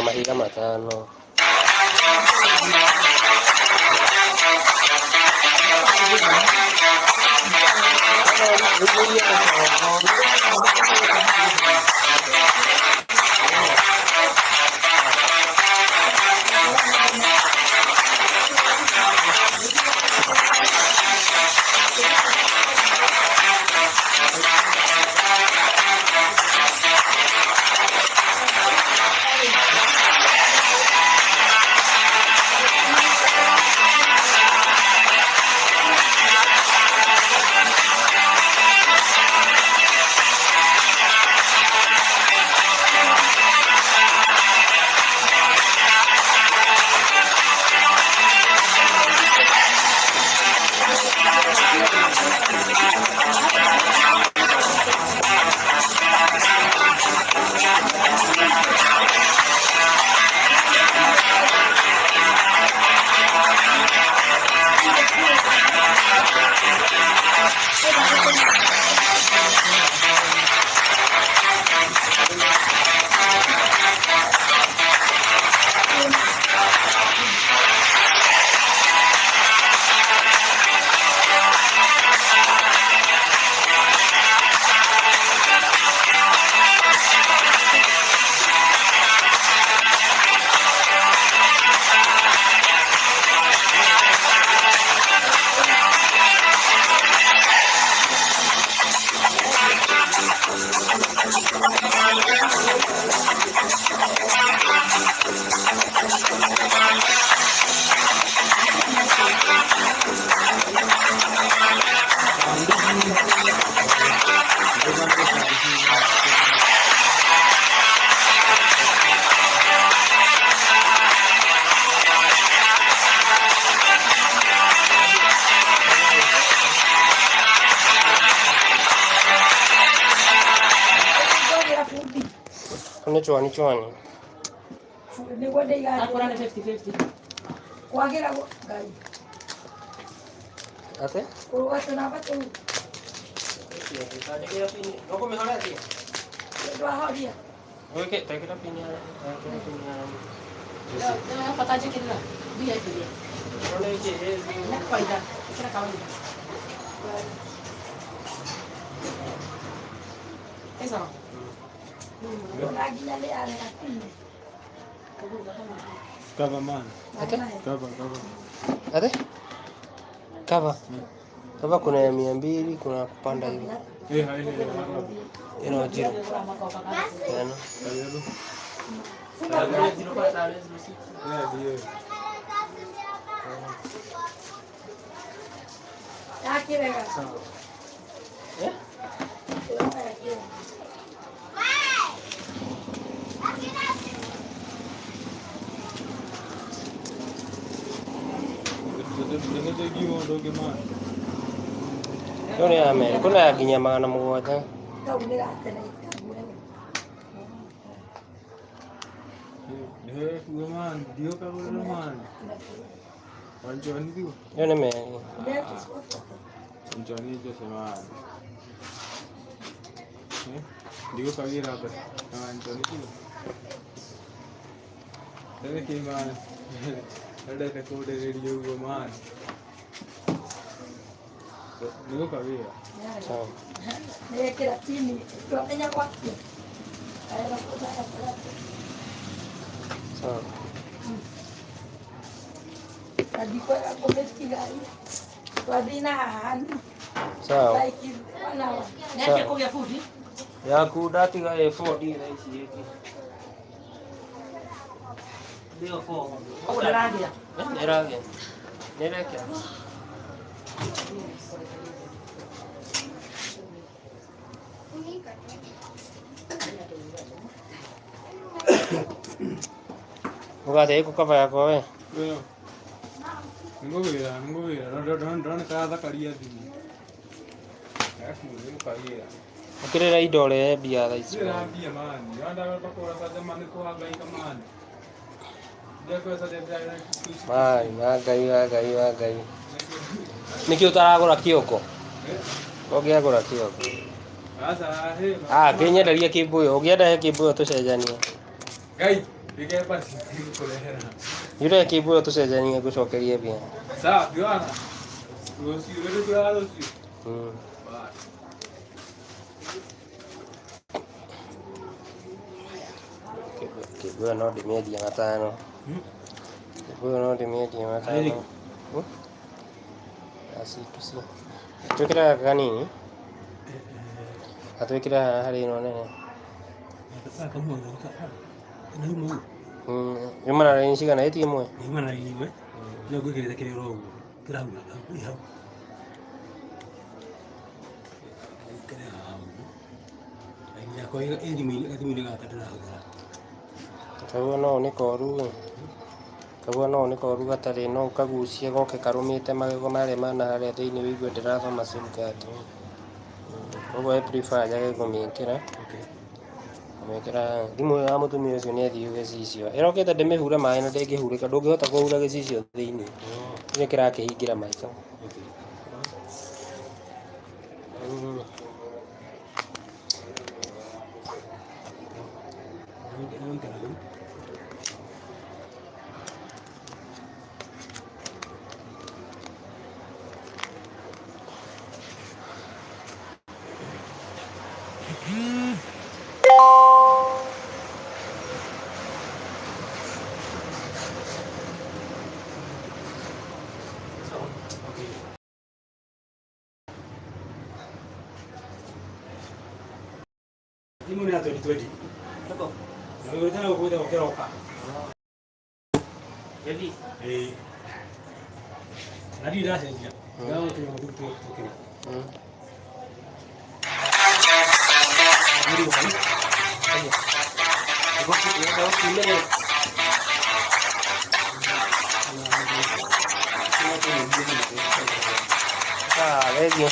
Mahirap matano. chwani chwani. Ni wade ya. Akora ni 50-50. Wagira gai. Ate? Uruwatu na batu. Loko mehara dia. Dua hari ya. Oke, kita punya. Apa taja kita? Dia itu dia. Kalau ini Nak faida. Kira kawan. Eso. Lagi nyale ale ati. Cover man. Ate? Cover. Ate? Cover. Cover kuna ya 200, kuna kupanda hivi. Hai. Ino jiro. Yana. Akirega. Eh? Yoni ame, kuna ya ginya magana mugwanja. Kau ni atene ikabure. Man, Dio cover man. One Johnny Dio. Yoni me. Johnny just a man. Dio cover up. Johnny Dio. Then came on. Ada record radio man. Dio cover. Sawa. Niwekera chini. Tuamenya kwake. Aera kutaka. Sawa. Adiko ya kometi gari. Wadina hani. Sawa. Like wanawa. Nake kwa fundi. Yaku datiga E4D raisi yeki. Ndio 4. Au daraja. Nerage. Nereke. Ugate iko cover yako we. Nguvira. Don't kaza karia thimu. Kagira. Ukirira idole bia tha ici. Sira mbia mani. Yanda bakora saja mani kuhangaika mani. Ndeko saja bia. Magai. Niki utaragura kioko. Ogiagura kioko. Asa he. Ngenyenderia kimbuyo. Ugienda he kimbuyo tucenjanie. Gai, bige pasi kulehera. Yure kimbuyo tucenjanie gucokerie bia. Sawa, Diana. Usi wewe kulala usi. Kimbuyo no ndimiedia 5. Kimbuyo no ndimiedia 5. Asi tusi. Twikira kanini? Atwikira hari no nene. Yumana ni shigana eti imwe. Imana iwe. Ndio gwikirite kiriro uguo. Kiraura iha. Aiya ko edimini gatadira hagura. Kaguo no ni koru gatari no kagucie goke karumite magego mare mana haria thiini wigue ndirathoma sim card. Koguo prefer jage kumikira. Mekira thimu ya mutumia ucio ni athii gicicio irokete ndimihure maĩ na ndingihurika ndungihota kuhura gicicio thiini ni kirakihingira maica Timu ni atodi twedi. Tuko. Na wewe tena uko kwa keroka. Jadi. Nadi dah saja. Kau tu yang tu. Lagi.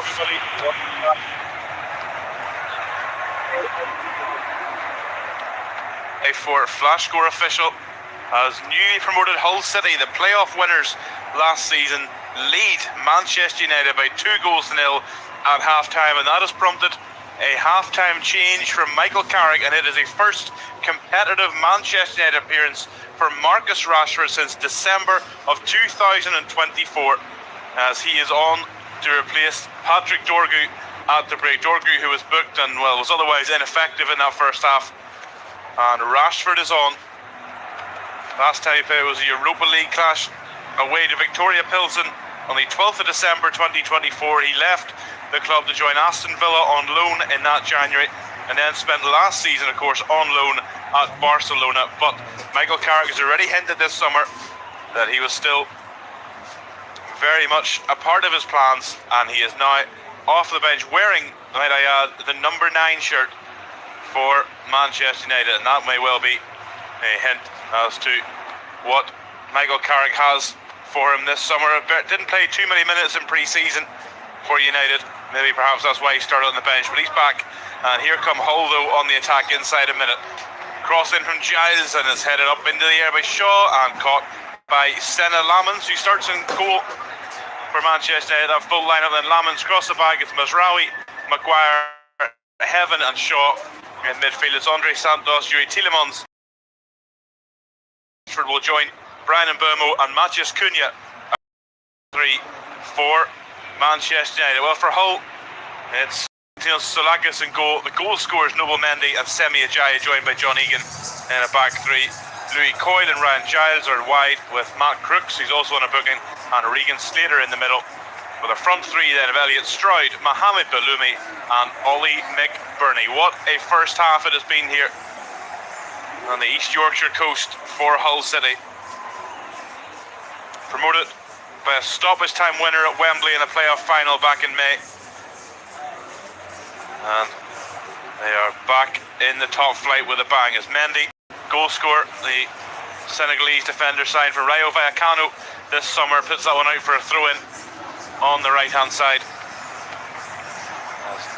everybody. For flash score official as newly promoted Hull City, the playoff winners last season, lead Manchester United by 2 goals to nil at half-time, and that has prompted a half-time change from Michael Carrick, and it is a first competitive Manchester United appearance for Marcus Rashford since December of 2024, as he is on to replace Patrick Dorgu at the break. Dorgu, who was booked and was otherwise ineffective in that first half, and Rashford is on. Last time he played was a Europa League clash away to Victoria Pilsen on the 12th of December 2024. He left the club to join Aston Villa on loan in that January, and then spent last season, of course, on loan at Barcelona. But Michael Carrick has already hinted this summer that he was still very much a part of his plans, and he is now off the bench wearing, might I add, the number 9 shirt for Manchester United, and that may well be a hint as to what Michael Carrick has for him this summer. Didn't play too many minutes in pre-season for United. Maybe perhaps that's why he started on the bench, but he's back. And here come Hull though on the attack inside a minute. Cross in from Giles, and it's headed up into the air by Shaw and caught by Senna Lamans, who starts in goal for Manchester United. That full lineup, then Lamans cross the bag. It's Mazraoui, Maguire, Heaven and Shaw. In midfield it's Andre Santos, Yuri Tielemans. Rashford will join Brian Mbeumo and Matheus Cunha. 3 for Manchester United. Well, for Hull, it's Solakis in goal. The goal scorers Noble Mendy and Semi Ajayi, joined by John Egan in a back 3. Louis Coyle and Ryan Giles are wide, with Matt Crooks, who's also on a booking, and Regan Slater in the middle. With a front 3 then of Elliot Stroud, Mohamed Baloumi and Ollie McBurney. What a first half it has been here on the East Yorkshire coast for Hull City. Promoted by a stoppage time winner at Wembley in a playoff final back in May. And they are back in the top flight with a bang as Mendy, goal scorer, the Senegalese defender signed for Rayo Vallecano this summer, puts that one out for a throw-in on the right-hand side.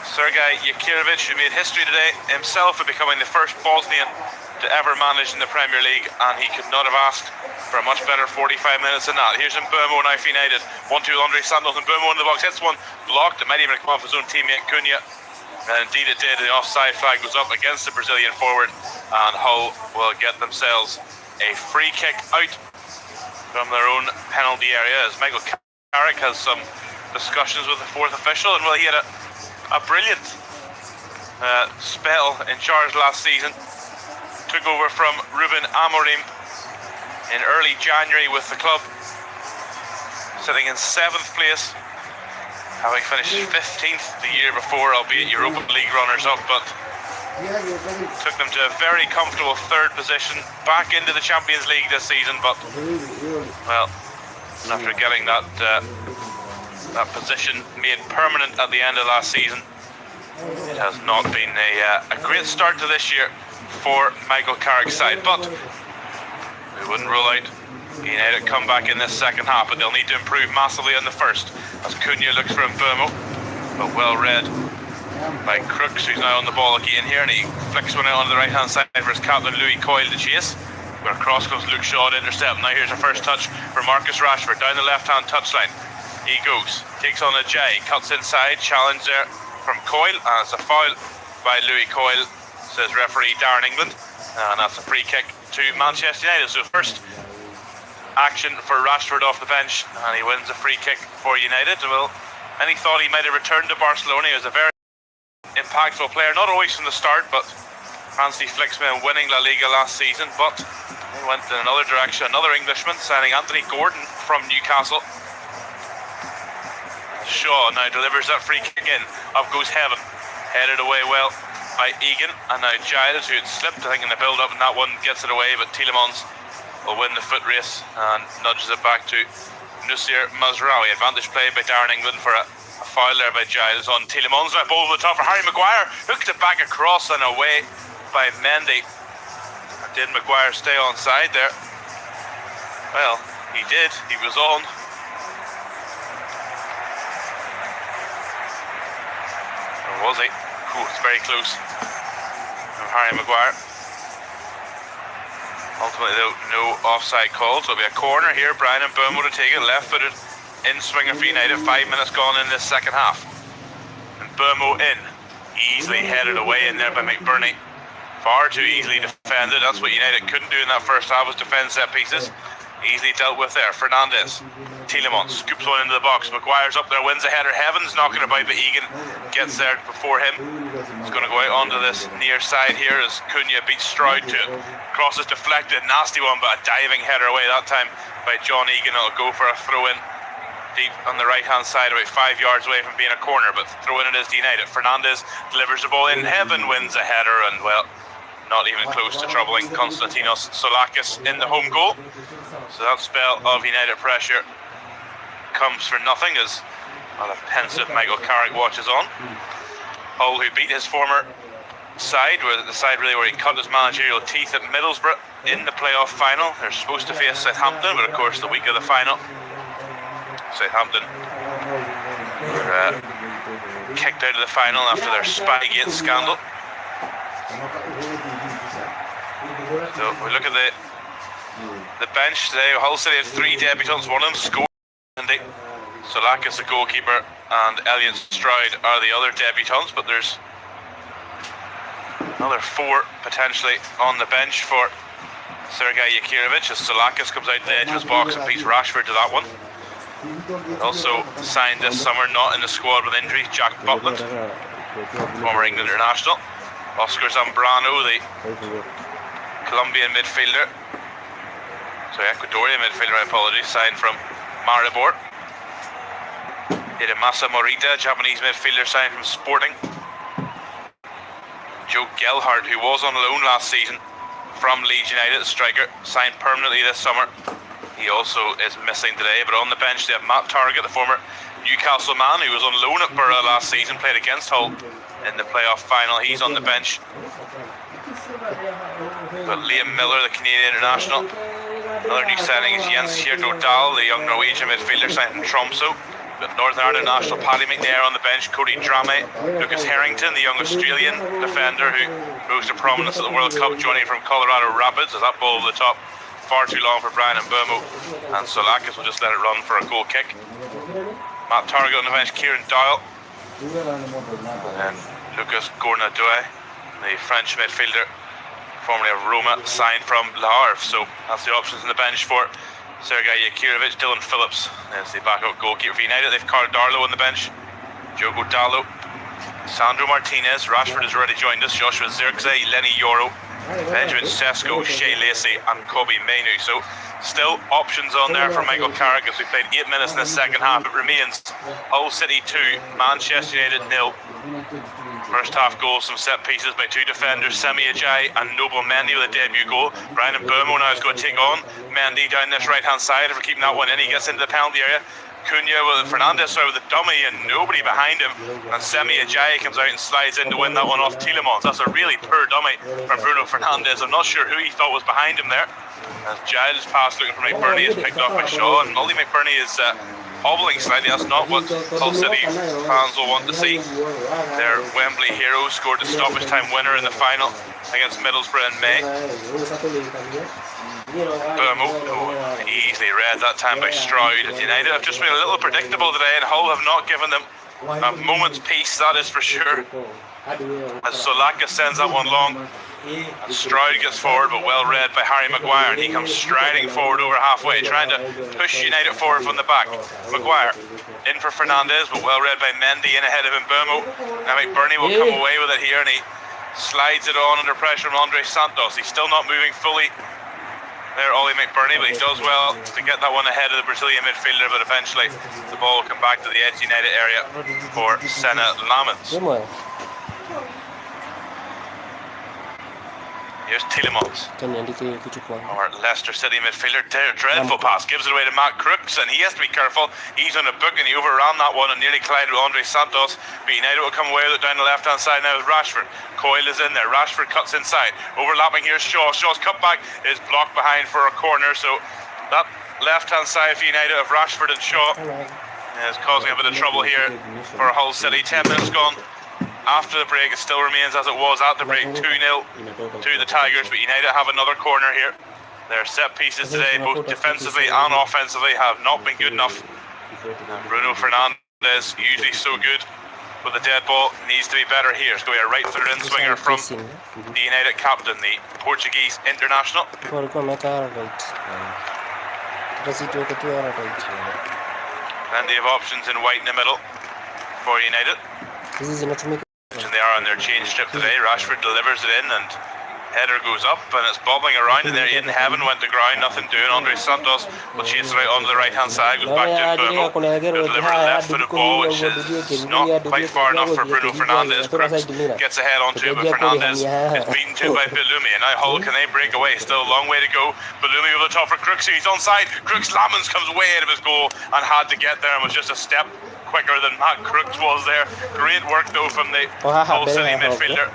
Sergei Yakirovic, who made history today himself for becoming the first Bosnian to ever manage in the Premier League, and he could not have asked for a much better 45 minutes than that. Here's Mbeumo now for United. 1-2 Andre Santos, and Mbeumo in the box, hits one, blocked. It might even come off his own teammate Cunha, and indeed it did. The offside flag was up against the Brazilian forward, and Hull will get themselves a free kick out from their own penalty area, as Michael Carrick has some discussions with the fourth official, and well, he had a brilliant spell in charge last season. Took over from Ruben Amorim in early January with the club, sitting in 7th place, having finished 15th the year before, albeit Europa League runners-up, but took them to a very comfortable 3rd position, back into the Champions League this season, but well, after getting that position made permanent at the end of last season, it has not been a great start to this year for Michael Carrick's side, but we wouldn't rule out United come back in this second half, but they'll need to improve massively on the first, as Cunha looks for Mbeumo, but well read by Crooks, who's now on the ball again here, and he flicks one out on the right hand side for his captain Louis Coyle to chase. Where across goes Luke Shaw to intercept. Now here's a first touch for Marcus Rashford down the left hand touchline. He goes, takes on Ajayi, cuts inside, challenge there from Coyle, and it's a foul by Louis Coyle, says referee Darren England, and that's a free kick to Manchester United. So first action for Rashford off the bench, and he wins a free kick for United. Well, and he thought he might have returned to Barcelona. He was a very impactful player, not always from the start, but Hansi Flick's been winning La Liga last season, but he went in another direction. Another Englishman, signing Anthony Gordon from Newcastle. Shaw now delivers that free kick in. Up goes Heaven, headed away well by Egan, and now Giles, who had slipped I think in the build-up, and that one gets it away, but Tielemans will win the foot race and nudges it back to Noussair Mazraoui. Advantage played by Darren England for a foul there by Giles on Tielemans. Now ball over the top for Harry Maguire, hooked it back across and away by Mendy. Did Maguire stay on side there? Well, he did. He was on. Or was he? Ooh, it's very close. From Harry Maguire. Ultimately, though, no offside call, so it'll be a corner here. Brian Mbeumo to take it, left-footed in swinger for United. 5 minutes gone in this second half. And Mbeumo in, easily headed away in there by McBurney. Far too easily defended. That's what United couldn't do in that first half, was defend set pieces. Easily dealt with there. Fernandes, Tielemans scoops one into the box. Maguire's up there, wins a header. Heavens knocking about, but Egan gets there before him. He's going to go out onto this near side here as Cunha beats Stroud to it. Cross is deflected, nasty one, but a diving header away that time by John Egan. It'll go for a throw in deep on the right hand side, about 5 yards away from being a corner, but throw in it is United. Fernandes delivers the ball in. Heaven wins a header, and well, not even close to troubling Konstantinos Soulakis in the home goal. So that spell of United pressure comes for nothing as a pensive Michael Carrick watches on. Hull, who beat his former side, the side really where he cut his managerial teeth at Middlesbrough in the playoff final. They're supposed to face Southampton, but of course the week of the final, Southampton were kicked out of the final after their Spygate scandal. So we look at the bench today. Hull City had 3 debutants. One of them scored. Soulakis, the goalkeeper, and Elliot Stroud are the other debutants, but there's another 4 potentially on the bench for Sergei Yakirovich as Soulakis comes out the edge of his box and beats Rashford to that one. Also signed this summer, not in the squad with injuries, Jack Butland, former England international. Oscar Zambrano, the Colombian midfielder, Ecuadorian midfielder, my apologies, signed from Maribor. Hidemasa Morita, Japanese midfielder, signed from Sporting. Joe Gelhardt, who was on loan last season from Leeds United, the striker, signed permanently this summer. He also is missing today, but on the bench they have Matt Targett, the former Newcastle man who was on loan at Borough last season, played against Hull in the playoff final. He's on the bench. But Liam Miller, the Canadian international. Another new signing is Jens Kjerto Dahl, the young Norwegian midfielder signed from Tromsø. But Northern Ireland national Paddy McNair on the bench, Cody Drame, Lucas Harrington, the young Australian defender who rose to prominence at the World Cup, joining from Colorado Rapids as that ball over the top, far too long for Brian Mbeumo, and Soulakis will just let it run for a goal kick. Matt Targett on the bench, Kieran Doyle, and Lucas Gournadoy, the French midfielder, formerly of Roma, signed from Le Havre. So that's the options on the bench for Sergei Yakirovich. Dylan Phillips is the backup goalkeeper for United. They've Carl Darlow on the bench, Diogo Dallo, Sandro Martinez, Rashford has already joined us, Joshua Zirkzee, Lenny Yoro, Benjamin Sesko, Shea Lacey and Kobe Mainu. So still options on there for Michael Carrick as we played 8 minutes in the second half. It remains Hull City 2, Manchester United 0. First half goals, some set pieces by 2 defenders, Semi Ajayi and Noble Mendy with a debut goal. Brian Mbeumo now is going to take on Mendy down this right hand side. If we're keeping that one in, he gets into the penalty area. Cunha with Fernandes with a dummy and nobody behind him, and Semi Ajayi comes out and slides in to win that one off Tielemans. That's a really poor dummy from Bruno Fernandes. I'm not sure who he thought was behind him there, as Giles' pass looking for McBurney is picked off by Shaw, and Molly McBurney is hobbling slightly. That's not what Hull City fans will want to see. Their Wembley hero scored a stoppage time winner in the final against Middlesbrough in May. Mbeumo, easily read that time by Stroud. United have just been a little predictable today, and Hull have not given them a moment's peace, that is for sure. As Soulakis sends that one long, and Stroud gets forward, but well read by Harry Maguire, and he comes striding forward over halfway, trying to push United forward from the back. Maguire in for Fernandes, but well read by Mendy in ahead of Mbeumo. Now McBurney will come away with it here, and he slides it on under pressure from Andre Santos. He's still not moving fully there, Ollie McBurney, but he does well to get that one ahead of the Brazilian midfielder, but eventually the ball will come back to the Edge United area for Senna Lamens. Here's Tielemans, our Leicester City midfielder. Dreadful pass, gives it away to Matt Crooks, and he has to be careful. He's on a book and he overran that one and nearly collided with Andre Santos. But United will come away with it down the left hand side now with Rashford. Coyle is in there, Rashford cuts inside, overlapping here Shaw. Shaw's cut back is blocked behind for a corner, so that left hand side for United of Rashford and Shaw is causing a bit of trouble here for Hull City. 10 minutes gone after the break. It still remains as it was at the break, 2-0 to the Tigers, but United have another corner here. Their set pieces today, both defensively and offensively, have not been good enough. Bruno Fernandes, usually so good with the dead ball, needs to be better here. It's going to be a right-footed in-swinger from the United captain, the Portuguese international. Plenty of options in white in the middle for United. And they are on their change trip today. Rashford delivers it in and header goes up and it's bobbling around in there. Aiden Heaven went to ground, nothing doing. Andre Santos will chase it out onto the right hand side, goes back to Mbeumo. They'll deliver a left footed ball which is not quite far enough for Bruno Fernandes. Crooks gets ahead onto it, but Fernandes is beaten to by Belumi. And now Hull, can they break away? Still a long way to go. Belumi over the top for Crooks, he's onside. Crooks Lamans comes way out of his goal and had to get there and was just a step quicker than Matt Crooks was there. Great work though from the Hull City midfielder.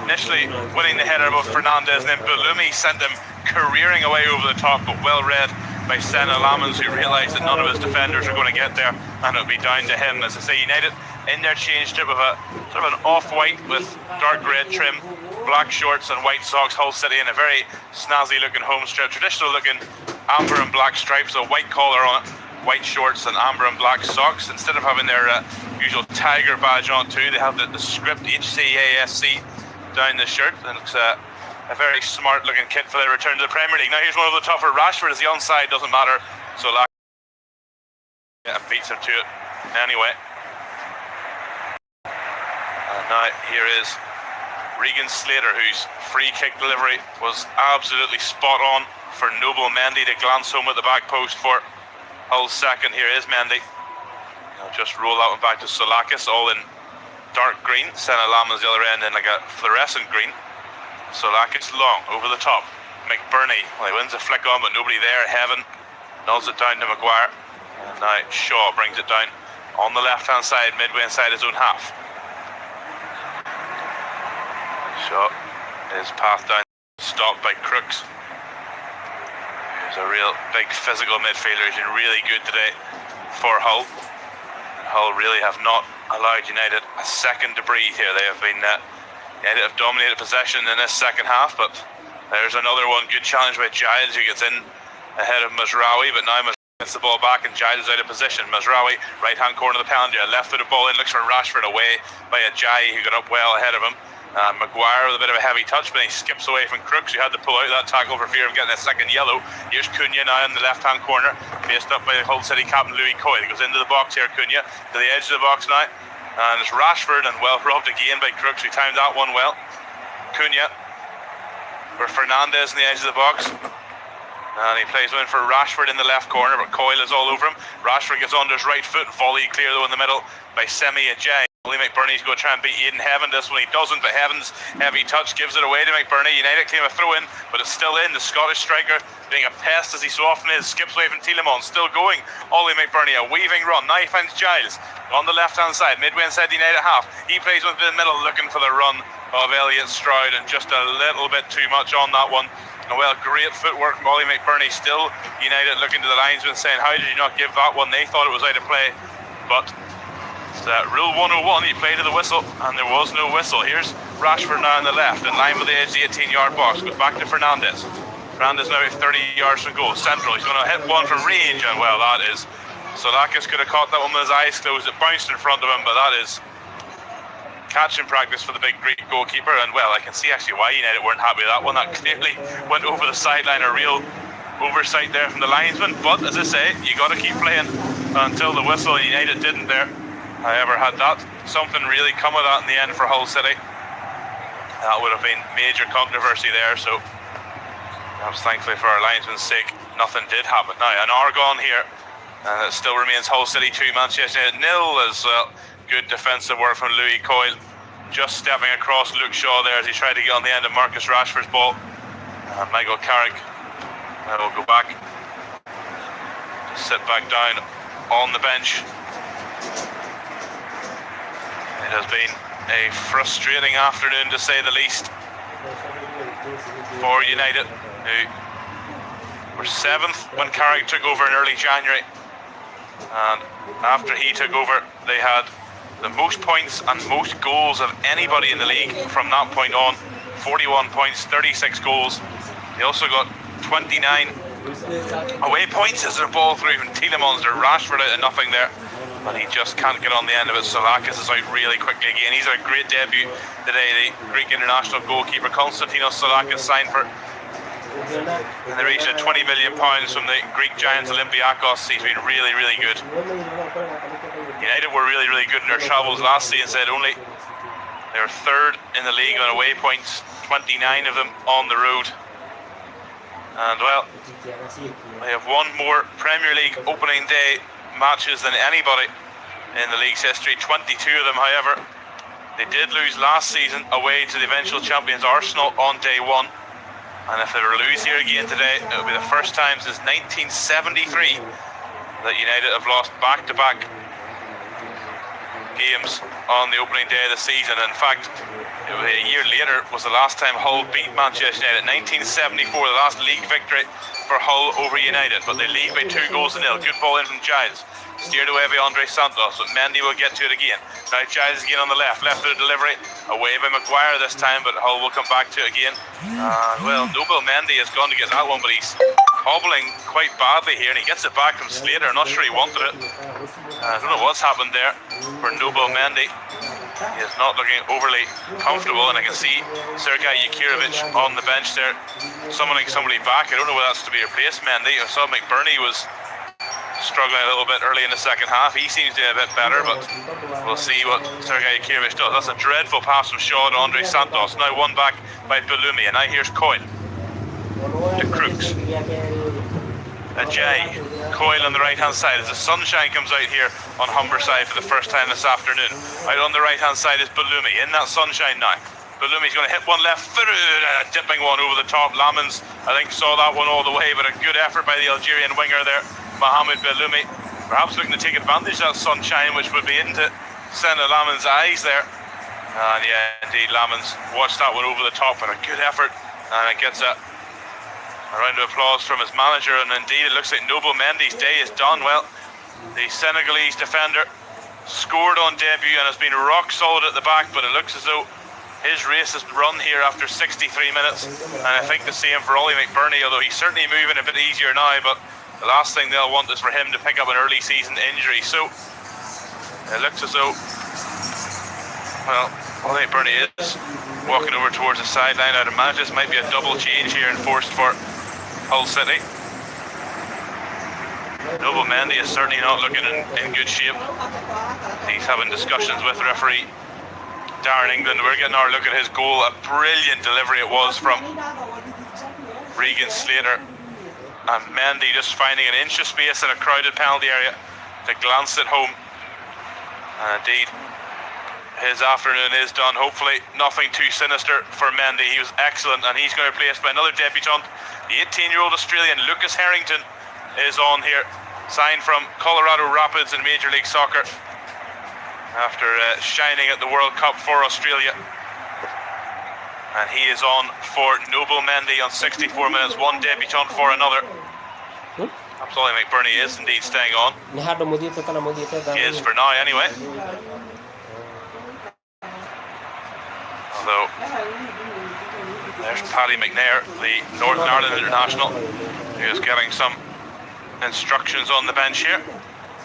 Initially winning the header above Fernandes, and then Belumi sent him careering away over the top, but well read by Senna Lamans, who realised that none of his defenders were going to get there and it would be down to him. As I say, United in their change strip of a sort of an off-white with dark red trim, black shorts and white socks. Hull City in a very snazzy looking home strip, traditional looking amber and black stripes, a white collar on it, white shorts and amber and black socks. Instead of having their usual Tiger badge on too, they have the script HCASC down the shirt. It looks a very smart looking kit for their return to the Premier League. Now here's one of the tougher. Rashford is the onside, doesn't matter, so beats him to it anyway. And now here is Regan Slater, whose free kick delivery was absolutely spot on for Noble Mendy to glance home at the back post for Hull's second. Here is Mendy. He'll just roll out and back to Solakis, all in dark green. Senna Lamans the other end in like a fluorescent green. Solakis long over the top. McBurney, well, he wins a flick on but nobody there. Heaven nulls it down to Maguire. And now Shaw brings it down on the left hand side, midway inside his own half. Shaw is passed down, stopped by Crooks. He's a real big physical midfielder. He's been really good today for Hull. Hull really have not allowed United a second to breathe here. They have been United have dominated possession in this second half, but there's another one. Good challenge by Giles, who gets in ahead of Mazraoui, but now Mazraoui gets the ball back and Giles is out of position. Mazraoui, right hand corner of the penalty, left footed ball in, looks for Rashford away by Ajayi, who got up well ahead of him. Maguire with a bit of a heavy touch, but he skips away from Crooks, who had to pull out that tackle for fear of getting a second yellow. Here's Cunha now in the left hand corner, faced up by the Hull City captain Louis Coyle. He goes into the box here, Cunha to the edge of the box now, and it's Rashford, and well robbed again by Crooks, who timed that one well. Cunha for Fernandes in the edge of the box, and he plays one for Rashford in the left corner, but Coyle is all over him. Rashford gets onto his right foot, volley clear though in the middle by Semi Ajayi. Oli McBurney's going to try and beat Aiden Heaven. This one he doesn't, but Heaven's heavy touch gives it away to McBurney. United claim a throw in, but it's still in. The Scottish striker, being a pest as he so often is, skips away from Tielemans. Still going. Oli McBurney, a weaving run. Now he finds Giles on the left hand side, midway inside the United half. He plays one to the middle, looking for the run of Elliot Stroud, and just a little bit too much on that one. And well, great footwork from Oli McBurney. Still United looking to the linesman saying, how did you not give that one? They thought it was out of play, but rule 101, you play to the whistle, and there was no whistle. Here's Rashford now on the left, in line with the edge of the 18-yard box, goes back to Fernandes. Fernandes now 30 yards from goal, central. He's going to hit one from range, and well, that is, Solakis could have caught that one with his eyes closed. It bounced in front of him, but that is catching practice for the big Greek goalkeeper. And well, I can see actually why United weren't happy with that one. That clearly went over the sideline, a real oversight there from the linesman. But as I say, you got to keep playing until the whistle. United didn't there. However, had that something really come of that in the end for Hull City, that would have been major controversy there. So perhaps thankfully for our linesman's sake, nothing did happen. Now an hour gone here, and it still remains Hull City 2, Manchester United 0 as well. Good defensive work from Louis Coyle, just stepping across Luke Shaw there as he tried to get on the end of Marcus Rashford's ball. Michael Carrick will go back, sit back down on the bench. It has been a frustrating afternoon, to say the least, for United, who were 7th when Carrick took over in early January, and after he took over they had the most points and most goals of anybody in the league from that point on. 41 points, 36 goals. They also got 29 away points as their ball through from Tielemans or Rashford out of nothing there. But he just can't get on the end of it. Solakis is out really quickly again. He's had a great debut today. The Greek international goalkeeper Konstantinos Solakis signed for in the region of £20 million from the Greek giants Olympiakos. He's been really, really good. United were really, really good in their travels last season, said only. They were third in the league on away points, 29 of them on the road. And well, they have won more Premier League opening day matches than anybody in the league's history, 22 of them. However, they did lose last season away to the eventual champions Arsenal on day one. And if they were to lose here again today, it will be the first time since 1973 that United have lost back-to-back games on the opening day of the season. In fact, it was a year later was the last time Hull beat Manchester United. 1974, the last league victory for Hull over United, but they lead by 2 goals to nil. Good ball in from Giles, steered away by Andre Santos, but Mendy will get to it again. Now Giles again on the left of the delivery, away by Maguire this time, but Hull will come back to it again. Well, Nobel Mendy has gone to get that one, but he's hobbling quite badly here, and he gets it back from Slater. I'm not sure he wanted it. I don't know what's happened there for Nobel Mendy. He is not looking overly comfortable, and I can see Sergei Yakirovich on the bench there, summoning somebody back. I don't know whether that's to be replaced Mendy. I saw McBurney was struggling a little bit early in the second half. He seems to be a bit better, but we'll see what Sergei Yakirovich does. That's a dreadful pass from Shaw to Andre Santos. Now won back by Belumi, and now here's Coyle to Crooks. Ajay, Coyle on the right hand side as the sunshine comes out here on Humberside for the first time this afternoon. Out on the right hand side is Belumi in that sunshine now. Belumi's going to hit one left through, dipping one over the top. Lamans, I think, saw that one all the way, but a good effort by the Algerian winger there, Mohamed Belumi. Perhaps looking to take advantage of that sunshine, which would be into Senna Lamans' eyes there. And yeah, indeed, Lamans watched that one over the top, and a good effort, and it gets a round of applause from his manager. And indeed, it looks like Nobel Mendy's day is done. Well, the Senegalese defender scored on debut and has been rock solid at the back, but it looks as though his race has run here after 63 minutes, and I think the same for Ollie McBurney, although he's certainly moving a bit easier now, but the last thing they'll want is for him to pick up an early season injury. So it looks as though, well, Ollie McBurney is walking over towards the sideline. I'd imagine this might be a double change here enforced for Hull City. Nobel Mendy is certainly not looking in good shape. He's having discussions with referee Darren England. We're getting our look at his goal. A brilliant delivery it was from Regan Slater, and Mendy just finding an inch of space in a crowded penalty area to glance it home. And indeed, his afternoon is done. Hopefully nothing too sinister for Mendy. He was excellent, and he's going to be replaced by another debutant. The 18-year-old Australian Lucas Harrington is on here, signed from Colorado Rapids in Major League Soccer after shining at the World Cup for Australia. And he is on for Nobel Mendy on 64 minutes, one debutant for another. Absolutely, McBurney is indeed staying on. He is for now anyway. Although, there's Paddy McNair, the Northern Ireland international, who is getting some instructions on the bench here.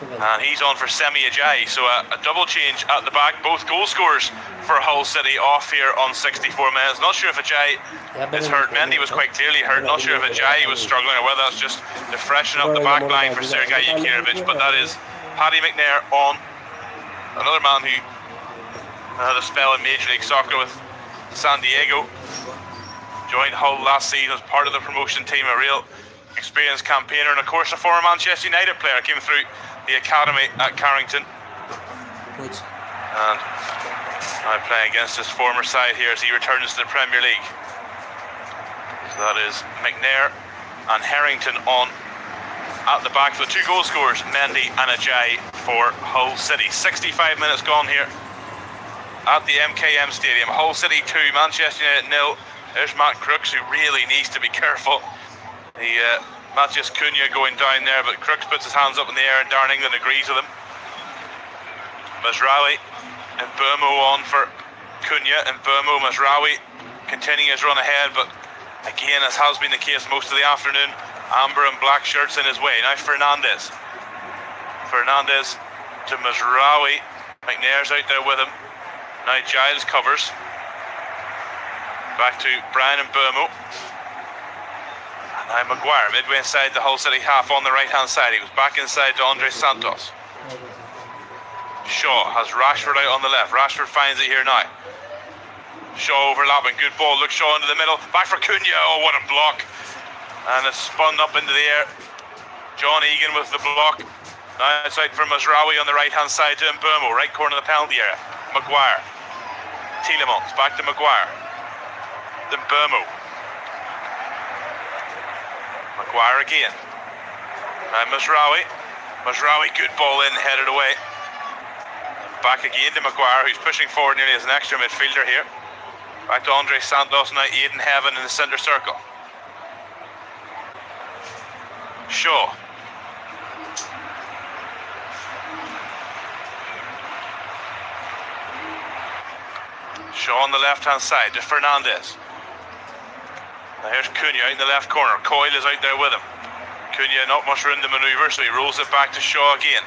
And he's on for Semi Ajayi, so a double change at the back. Both goal scorers for Hull City off here on 64 minutes. Not sure if Ajayi is hurt. Mendy was quite clearly hurt. Not sure if Ajayi was struggling or whether that's just to freshen up the back line for Sergei Yakirovich. But that is Paddy McNair on. Another man who had a spell in Major League Soccer with San Diego. Joined Hull last season as part of the promotion team. A real experienced campaigner, and of course a former Manchester United player. Came through the academy at Carrington, and now playing against his former side here as he returns to the Premier League. So that is McNair and Harrington on at the back for the two goal scorers, Mendy and Ajayi for Hull City. 65 minutes gone here at the MKM Stadium. Hull City 2, Manchester United 0. There's Matt Crooks, who really needs to be careful. Matthias Cunha going down there, but Crooks puts his hands up in the air and Darren England agrees with him. Mazraoui and Burmo on for Cunha, and Burmo Mazraoui continuing his run ahead, but again, as has been the case most of the afternoon, amber and black shirts in his way. Now Fernandez to Mazraoui. McNair's out there with him. Now Giles covers. Back to Brian and Burmo. And now Maguire, midway inside the Hull City half on the right hand side. He was back inside to Andre Santos. Shaw has Rashford out on the left. Rashford finds it here now. Shaw overlapping, good ball. Look, Shaw into the middle. Back for Cunha. Oh, what a block! And it's spun up into the air. John Egan with the block. Now it's out for Mazraoui on the right hand side to Mbeumo, right corner of the penalty area. Maguire. Tielemans back to Maguire. Then Mbeumo. Maguire again. Now Mazraoui. Mazraoui, good ball in, headed away. Back again to Maguire, who's pushing forward nearly as an extra midfielder here. Back to Andre Santos, now Aidan Heaven in the centre circle. Shaw. Shaw on the left hand side to Fernandez. Now here's Cunha out in the left corner. Coyle is out there with him. Cunha not much room to manoeuvre, so he rolls it back to Shaw again.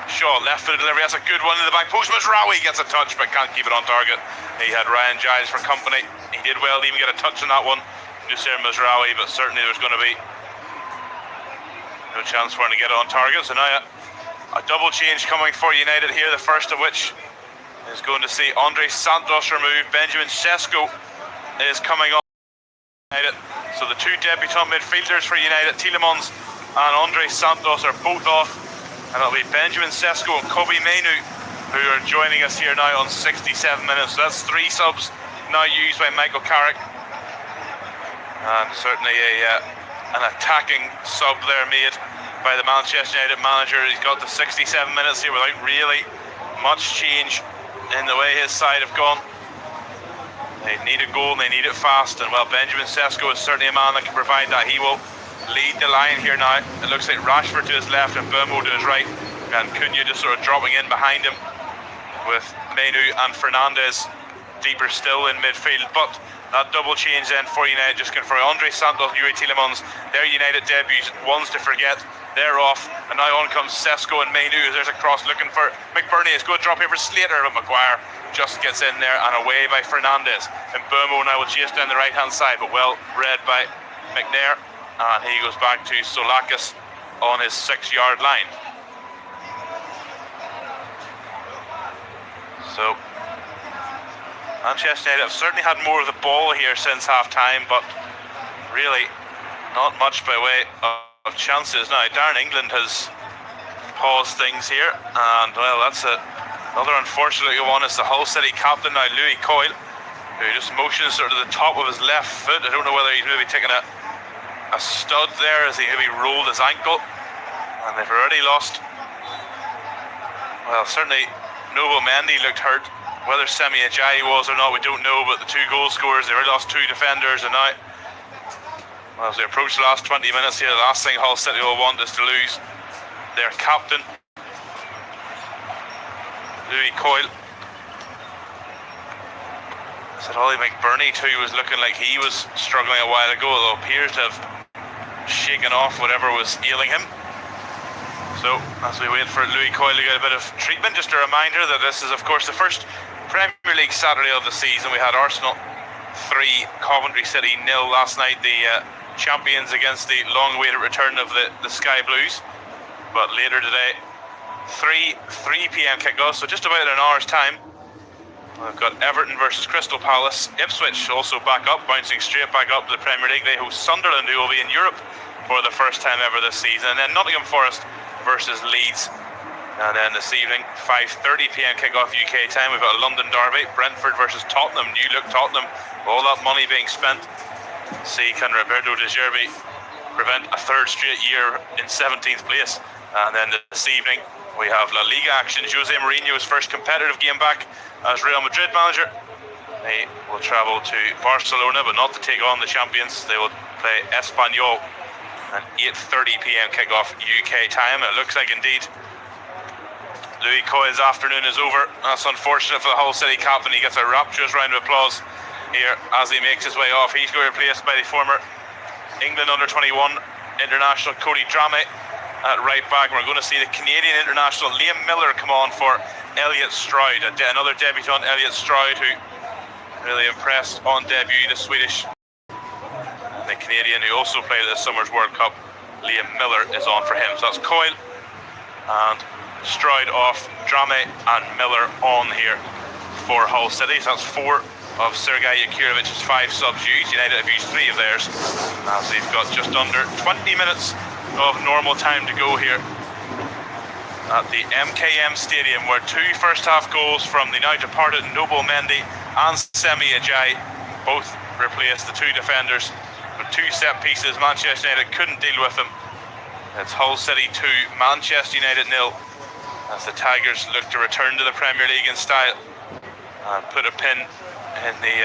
Shaw, left foot delivery, that's a good one in the back post. Mazraoui gets a touch but can't keep it on target. He had Ryan Giles for company. He did well to even get a touch on that one. Just there Mazraoui, but certainly there's going to be no chance for him to get it on target. So now a double change coming for United here, the first of which is going to see Andre Santos removed. Benjamin Sesko is coming on United. So the two debutant midfielders for United, Tielemans and Andre Santos, are both off. And it'll be Benjamin Sesko and Kobe Mainoo who are joining us here now on 67 minutes. So that's 3 subs now used by Michael Carrick. And certainly an attacking sub there made by the Manchester United manager. He's got to 67 minutes here without really much change in the way his side have gone. They need a goal and they need it fast. And well, Benjamin Sesko is certainly a man that can provide that. He will lead the line here now. It looks like Rashford to his left and Mbeumo to his right, and Cunha just sort of dropping in behind him, with Mainoo and Fernandez deeper still in midfield. But that double change then for United just confirmed. Andre Santos, Yuri Tielemans, their United debuts, ones to forget. They're off, and now on comes Sesko and Mainoo. There's a cross looking for McBurney. It's good drop here for Slater, but Maguire just gets in there and away by Fernandez. And Mbeumo now will chase down the right hand side, but well read by McNair. And he goes back to Solakis on his 6-yard line. So Manchester United have certainly had more of the ball here since half time, but really not much by way of chances. Now Darren England has paused things here, and well, that's another unfortunate one. It's the Hull City captain now, Louis Coyle, who just motions sort of the top of his left foot. I don't know whether he's maybe taking a stud there as he maybe rolled his ankle, and they've already lost. Well, certainly Noble Mendy looked hurt. Whether Semi Ajayi was or not, we don't know, but the 2 goal scorers, they already lost 2 defenders, and now, well, as they approach the last 20 minutes here, the last thing Hull City will want is to lose their captain, Louis Coyle. Said Ollie McBurney too was looking like he was struggling a while ago, although appears to have shaken off whatever was ailing him. So as we wait for Louis Coyle to get a bit of treatment, just a reminder that this is of course the first Premier League Saturday of the season. We had Arsenal 3, Coventry City 0 last night, the champions against the long-awaited return of the Sky Blues. But later today, 3 p.m. kickoff, so just about in an hour's time. We've got Everton versus Crystal Palace. Ipswich also back up, bouncing straight back up to the Premier League. They host Sunderland, who will be in Europe for the first time ever this season. And then Nottingham Forest versus Leeds. And then this evening, 5:30 p.m. kickoff UK time, we've got a London derby. Brentford versus Tottenham. New look Tottenham. All that money being spent. See, can Roberto De Zerbi prevent a 3rd straight year in 17th place? And then this evening, we have La Liga action. Jose Mourinho's first competitive game back as Real Madrid manager. They will travel to Barcelona, but not to take on the champions. They will play Espanyol. An 8:30 p.m. kickoff UK time. It looks like indeed Louis Coyle's afternoon is over. That's unfortunate for the Hull City captain. He gets a rapturous round of applause here as he makes his way off. He's going to be replaced by the former England under-21 international Cody Drameh at right back. We're going to see the Canadian international Liam Miller come on for Elliot Stroud, another debutant, Elliot Stroud, who really impressed on debut. The Swedish, the Canadian who also played at this summer's World Cup, Liam Miller, is on for him. So that's Coyle and Stroud off, Drameh and Miller on here for Hull City. So that's 4 of Sergei Yakirovic's 5 subs used. United have used 3 of theirs, as they've got just under 20 minutes of normal time to go here at the MKM Stadium, where 2 first-half goals from the now departed Noble Mendy and Semi Ajayi both replaced the 2 defenders with 2 set pieces. Manchester United couldn't deal with them. It's Hull City 2, Manchester United 0, as the Tigers look to return to the Premier League in style and put a pin in the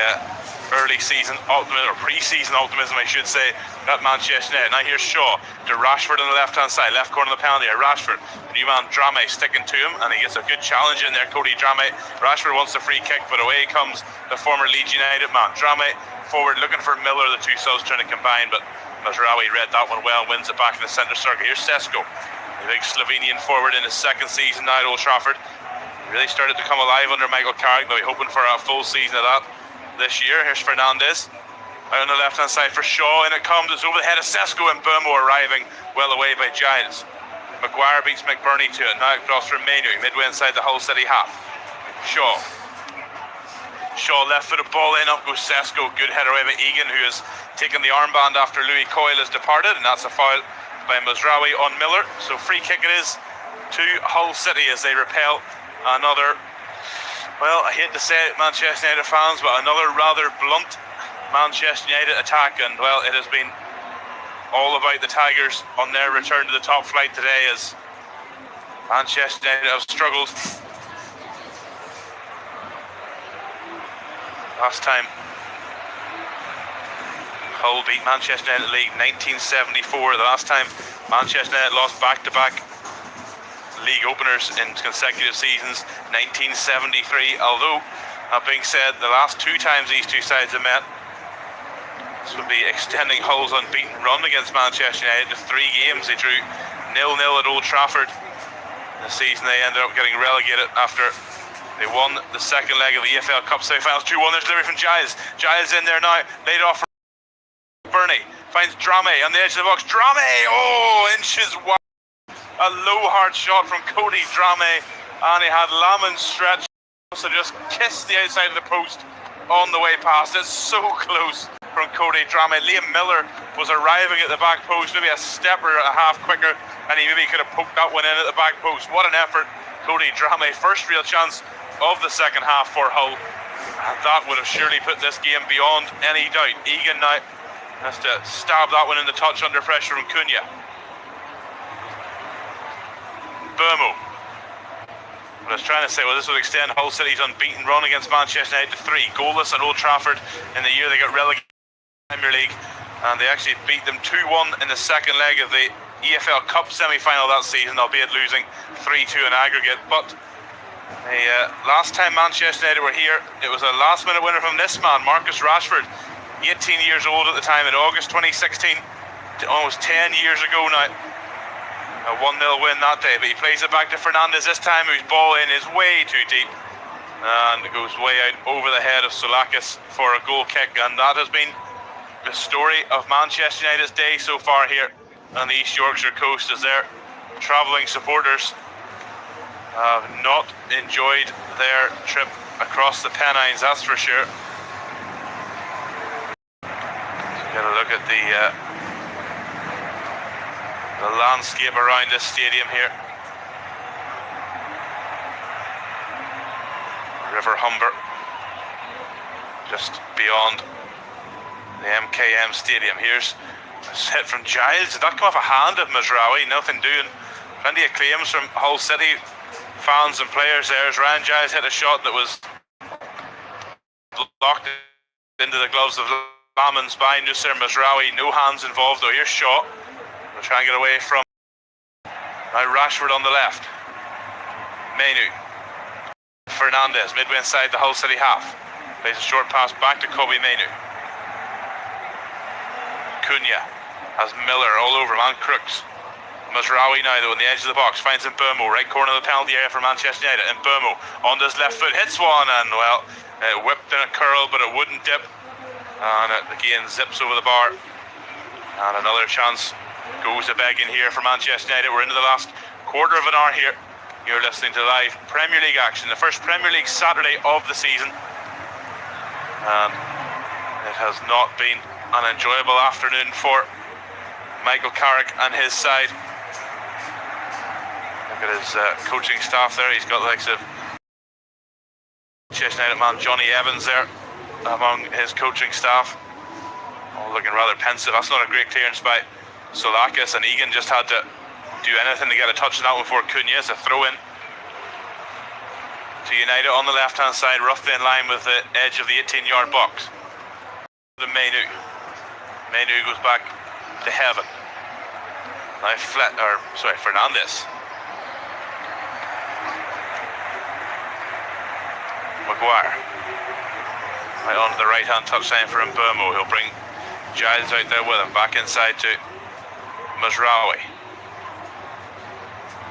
early season optimism, or pre-season optimism I should say, at Manchester United. Now here's Shaw to Rashford on the left hand side, left corner of the penalty area. Rashford, the new man Drameh sticking to him, and he gets a good challenge in there. Cody Drameh. Rashford wants the free kick, but away comes the former Leeds United man. Drameh forward looking for Miller, the 2 subs trying to combine, but Mazraoui read that one well, wins it back in the centre circle. Here's Sesko, the big Slovenian forward in his 2nd season now at Old Trafford. He really started to come alive under Michael Carrick, though he's hoping for a full season of that this year. Here's Fernandez out on the left hand side for Shaw, and it comes, it's over the head of Sesko, and Burmo arriving well away by Giles. Maguire beats McBurney to it, now across from Manu, midway inside the Hull City half. Shaw left-footed ball in, up goes Sesko, good header away by Egan, who has taken the armband after Louis Coyle has departed, and that's a foul by Mazraoui on Miller. So free kick it is to Hull City as they repel another, well, I hate to say it, Manchester United fans, but another rather blunt Manchester United attack. And well, it has been all about the Tigers on their return to the top flight today, as Manchester United have struggled. Last time Hull beat Manchester United League 1974. The last time Manchester United lost back-to-back league openers in consecutive seasons, 1973. Although, that being said, the last 2 times these 2 sides have met, this would be extending Hull's unbeaten run against Manchester United to 3 games. They drew 0-0 at Old Trafford. The season they ended up getting relegated after they won the 2nd leg of the EFL Cup semi-finals 2-1. There's delivery from Giles. Giles in there now, laid off for Bernie. Finds Drameh on the edge of the box. Drameh, inches wide. A low hard shot from Cody Drameh, and he had Lamin stretched, so just kissed the outside of the post on the way past. It's so close from Cody Drameh. Liam Miller was arriving at the back post, maybe a step or a half quicker, and he maybe could have poked that one in at the back post. What an effort, Cody Drameh. First real chance of the 2nd half for Hull, and that would have surely put this game beyond any doubt. Egan now has to stab that one in the touch under pressure from Cunha. Burmo. What I was trying to say, well, this would extend Hull City's unbeaten run against Manchester United to 3. Goalless at Old Trafford in the year they got relegated to the Premier League, and they actually beat them 2-1 in the 2nd leg of the EFL Cup semi-final that season, albeit losing 3-2 in aggregate. But last time Manchester United were here, it was a last-minute winner from this man, Marcus Rashford, 18 years old at the time, in August 2016, almost 10 years ago now. A 1-0 win that day, but he plays it back to Fernandez this time, whose ball in is way too deep, and it goes way out over the head of Soulakis for a goal kick. And that has been the story of Manchester United's day so far here on the East Yorkshire coast, as their travelling supporters have not enjoyed their trip across the Pennines, that's for sure. Get a look at the landscape around this stadium here. River Humber, just beyond the MKM Stadium. Here's a hit from Giles. Did that come off a hand of Mazraoui? Nothing doing. Plenty of claims from Hull City fans and players there, as Ryan Giles hit a shot that was blocked into the gloves of Lamin's by Noussair Mazraoui. No hands involved though. Here's Shaw. We'll try and get away from now Rashford on the left. Mainu. Fernandez, midway inside the Hull City half. Plays a short pass back to Kobe Mainu. Cunha has Miller all over him and Crooks. Mazraoui now though on the edge of the box, finds Mbeumo, right corner of the penalty area for Manchester United. Mbeumo on his left foot, hits one and well, it whipped in a curl but it wouldn't dip. And it again zips over the bar. And another chance goes a begging here for Manchester United. We're into the last quarter of an hour here. You're listening to live Premier League action, the first Premier League Saturday of the season. And it has not been an enjoyable afternoon for Michael Carrick and his side. Look at his coaching staff there. He's got the likes of Manchester United man Johnny Evans there among his coaching staff. All looking rather pensive. That's not a great clearance by Solakis, and Egan just had to do anything to get a touch on that one before Cunha. It's a throw in to United on the left hand side, roughly in line with the edge of the 18-yard box. The Mainu goes back to Heaven. Now Fernandez. Maguire. Right onto the right hand touchline for Mbeumo. He'll bring Giles out there with him. Back inside to Mazraoui.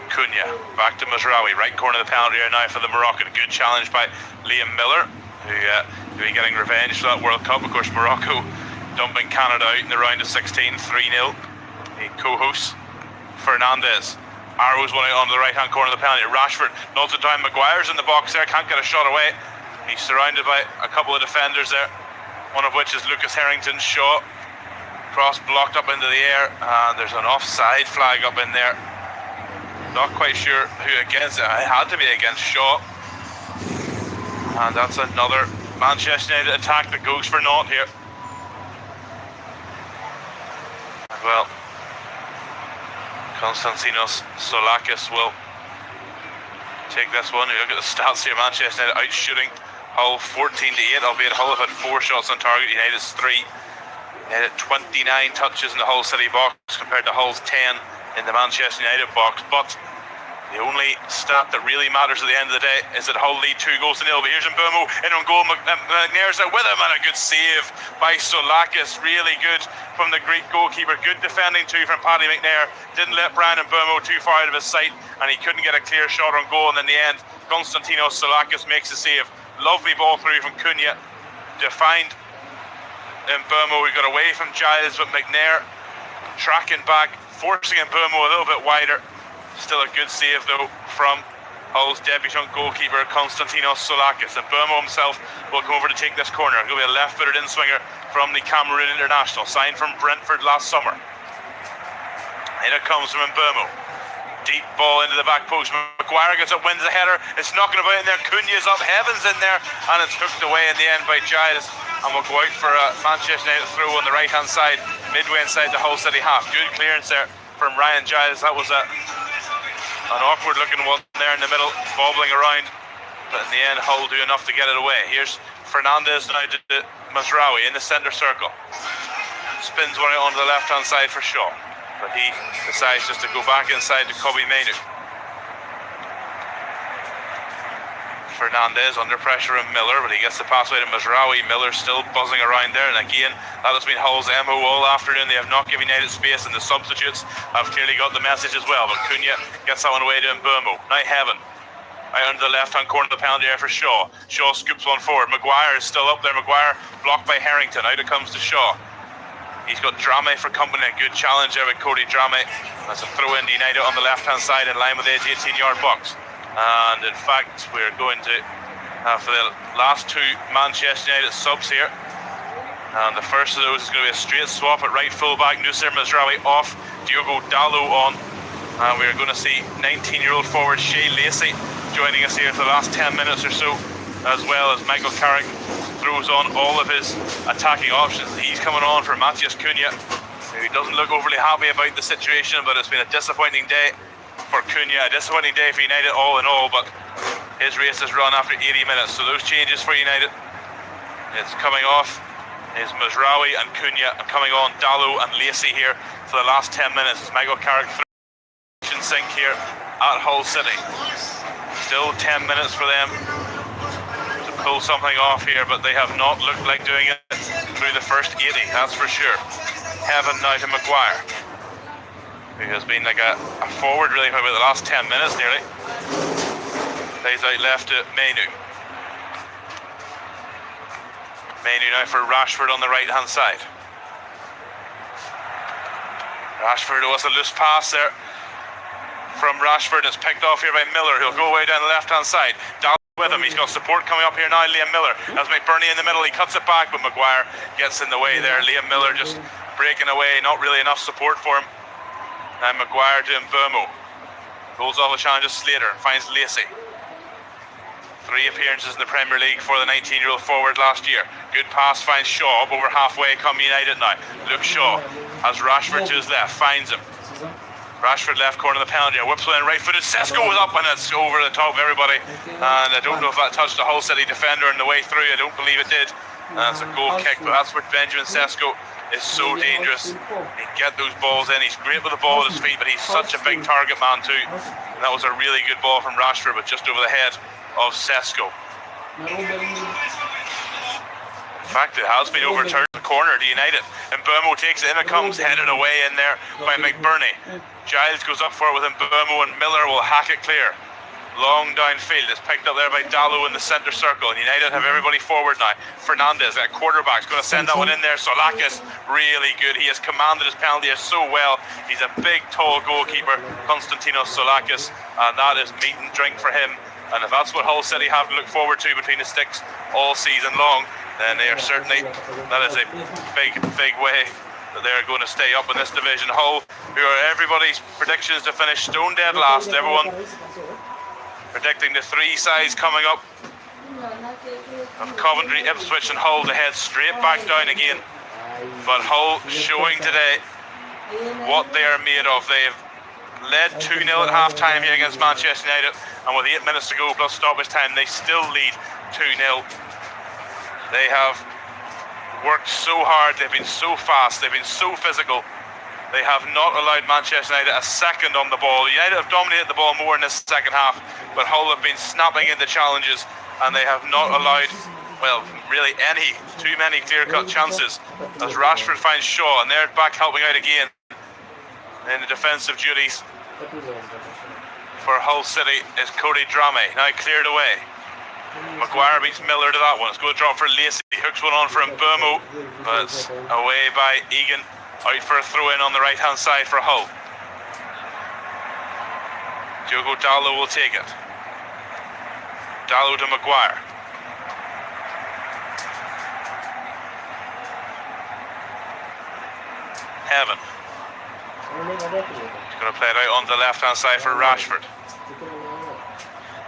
Cunha, back to Mazraoui, right corner of the penalty area now for the Moroccan. Good challenge by Liam Miller, who will be getting revenge for that World Cup. Of course, Morocco dumping Canada out in the round of 16, 3-0. The co-hosts. Fernandez, arrows one out onto the right hand corner of the penalty. Rashford knocks it down. Maguire's in the box there, can't get a shot away. He's surrounded by a couple of defenders there, one of which is Lucas Harrington. Shaw, cross blocked up into the air, and there's an offside flag up in there. Not quite sure who against it. It had to be against Shaw. And that's another Manchester United attack that goes for naught here. Well, Konstantinos Solakis will take this one. You look at the stats here. Manchester United out shooting Hull 14-8, albeit Hull have had 4 shots on target. United's 3. United 29 touches in the Hull City box compared to Hull's 10 in the Manchester United box. But the only stat that really matters at the end of the day is that Hull lead 2 goals to nil. But here's Mbeumo in on goal. McNair's there with him, and a good save by Solakis. Really good from the Greek goalkeeper. Good defending too from Paddy McNair. Didn't let Brian Mbeumo too far out of his sight, and he couldn't get a clear shot on goal. And in the end, Konstantinos Solakis makes a save. Lovely ball through from Cunha to find Mbeumo. We got away from Giles, but McNair tracking back, forcing Mbeumo a little bit wider. Still a good save though from Hull's debutant goalkeeper Konstantinos Solakis. And Mbeumo himself will come over to take this corner. He'll be a left-footed in-swinger from the Cameroon international, signed from Brentford last summer. In it comes from Mbeumo. Deep ball into the back post. Maguire gets it, wins the header. It's knocking about in there. Cunha's up, Heaven's in there, and it's hooked away in the end by Giles. And we'll go out for a Manchester United throw on the right-hand side, midway inside the Hull City half. Good clearance there from Ryan Giles. That was an awkward looking one there in the middle, bobbling around, but in the end Hull do enough to get it away. Here's Fernandez now to Mazraoui in the centre circle, spins one out onto the left hand side for Shaw, but he decides just to go back inside to Kobe Mainu. Fernandez under pressure of Miller, but he gets the pass away to Mazraoui. Miller still buzzing around there, and again that has been Hull's MO all afternoon. They have not given United space, and the substitutes have clearly got the message as well. But Cunha gets that one away to Mbeumo. Now Heaven out under the left hand corner of the penalty area for Shaw. Shaw scoops one forward. Maguire is still up there. Maguire blocked by Harrington. Out it comes to Shaw. He's got Drame for company. A good challenge there with Cody Drame. That's a throw in to United on the left hand side in line with the 18-yard box. And in fact, we're going to have for the last 2 Manchester United subs here. And the first of those is going to be a straight swap at right fullback. Noussair Mazraoui off, Diogo Dalot on. And we're going to see 19-year-old forward Shay Lacey joining us here for the last 10 minutes or so, as well as Michael Carrick throws on all of his attacking options. He's coming on for Matheus Cunha, who doesn't look overly happy about the situation, but it's been a disappointing day for Cunha, a disappointing day for United all in all, but his race is run after 80 minutes. So those changes for United, it's coming off is Mazraoui and Cunha, and coming on Dalot and Lacey here for the last 10 minutes as Michael Carrick through sink here at Hull City. Still 10 minutes for them to pull something off here, but they have not looked like doing it through the first 80, that's for sure. Heaven now to Maguire, who has been like a forward really for about the last 10 minutes nearly. Plays out left to Mainu. Mainu now for Rashford on the right hand side. Rashford, it was a loose pass there from Rashford. It's picked off here by Miller. He'll go away down the left hand side. Down with him. He's got support coming up here now. Liam Miller has McBurney in the middle. He cuts it back, but Maguire gets in the way there. Liam Miller just breaking away. Not really enough support for him. Now Maguire to Mbeumo. Rolls off a challenge of Slater and finds Lacey. 3 appearances in the Premier League for the 19-year-old forward last year. Good pass, finds Shaw. Up over halfway come United now. Luke Shaw has Rashford to his left, finds him. Rashford left corner of the penalty, whips one in right-footed. Sesko is up and it's over the top of everybody. And I don't know if that touched the Hull City defender on the way through. I don't believe it did. And it's a goal kick, but that's where Benjamin Sesko is so dangerous. He can get those balls in. He's great with the ball at his feet, but he's such a big target man too. And that was a really good ball from Rashford, but just over the head of Sesko. In fact, it has been overturned in the corner to United. And Mbeumo takes it in, it comes headed away in there by McBurney. Giles goes up for it with Mbeumo and Miller will hack it clear. Long downfield, it's picked up there by Dallo in the centre circle. And United have everybody forward now. Fernandez at quarterback is going to send that one in there. Solakis, really good. He has commanded his penalty so well. He's a big, tall goalkeeper, Konstantinos Solakis. And that is meat and drink for him. And if that's what Hull City have to look forward to between the sticks all season long, then they are certainly, that is a big, big way that they're going to stay up in this division. Hull, who are everybody's predictions to finish stone dead last. Everyone predicting the 3 sides coming up of Coventry, Ipswich and Hull to head straight back down again. But Hull showing today what they are made of. They've led 2-0 at half time here against Manchester United, and with 8 minutes to go plus stoppage time, they still lead 2-0. They have worked so hard, they've been so fast, they've been so physical. They have not allowed Manchester United a second on the ball. United have dominated the ball more in this second half, but Hull have been snapping into challenges, and they have not allowed, well, really too many clear-cut chances. As Rashford finds Shaw, and they're back helping out again in the defensive duties for Hull City is Cody Drameh, now cleared away. Maguire beats Miller to that one. It's going to drop for Lacey. Hooks one on for Mbeumo, but it's away by Egan. Out for a throw in on the right hand side for Hull. Diogo Dallo will take it. Dallo to Maguire. Heaven. He's going to play it out on the left hand side for Rashford.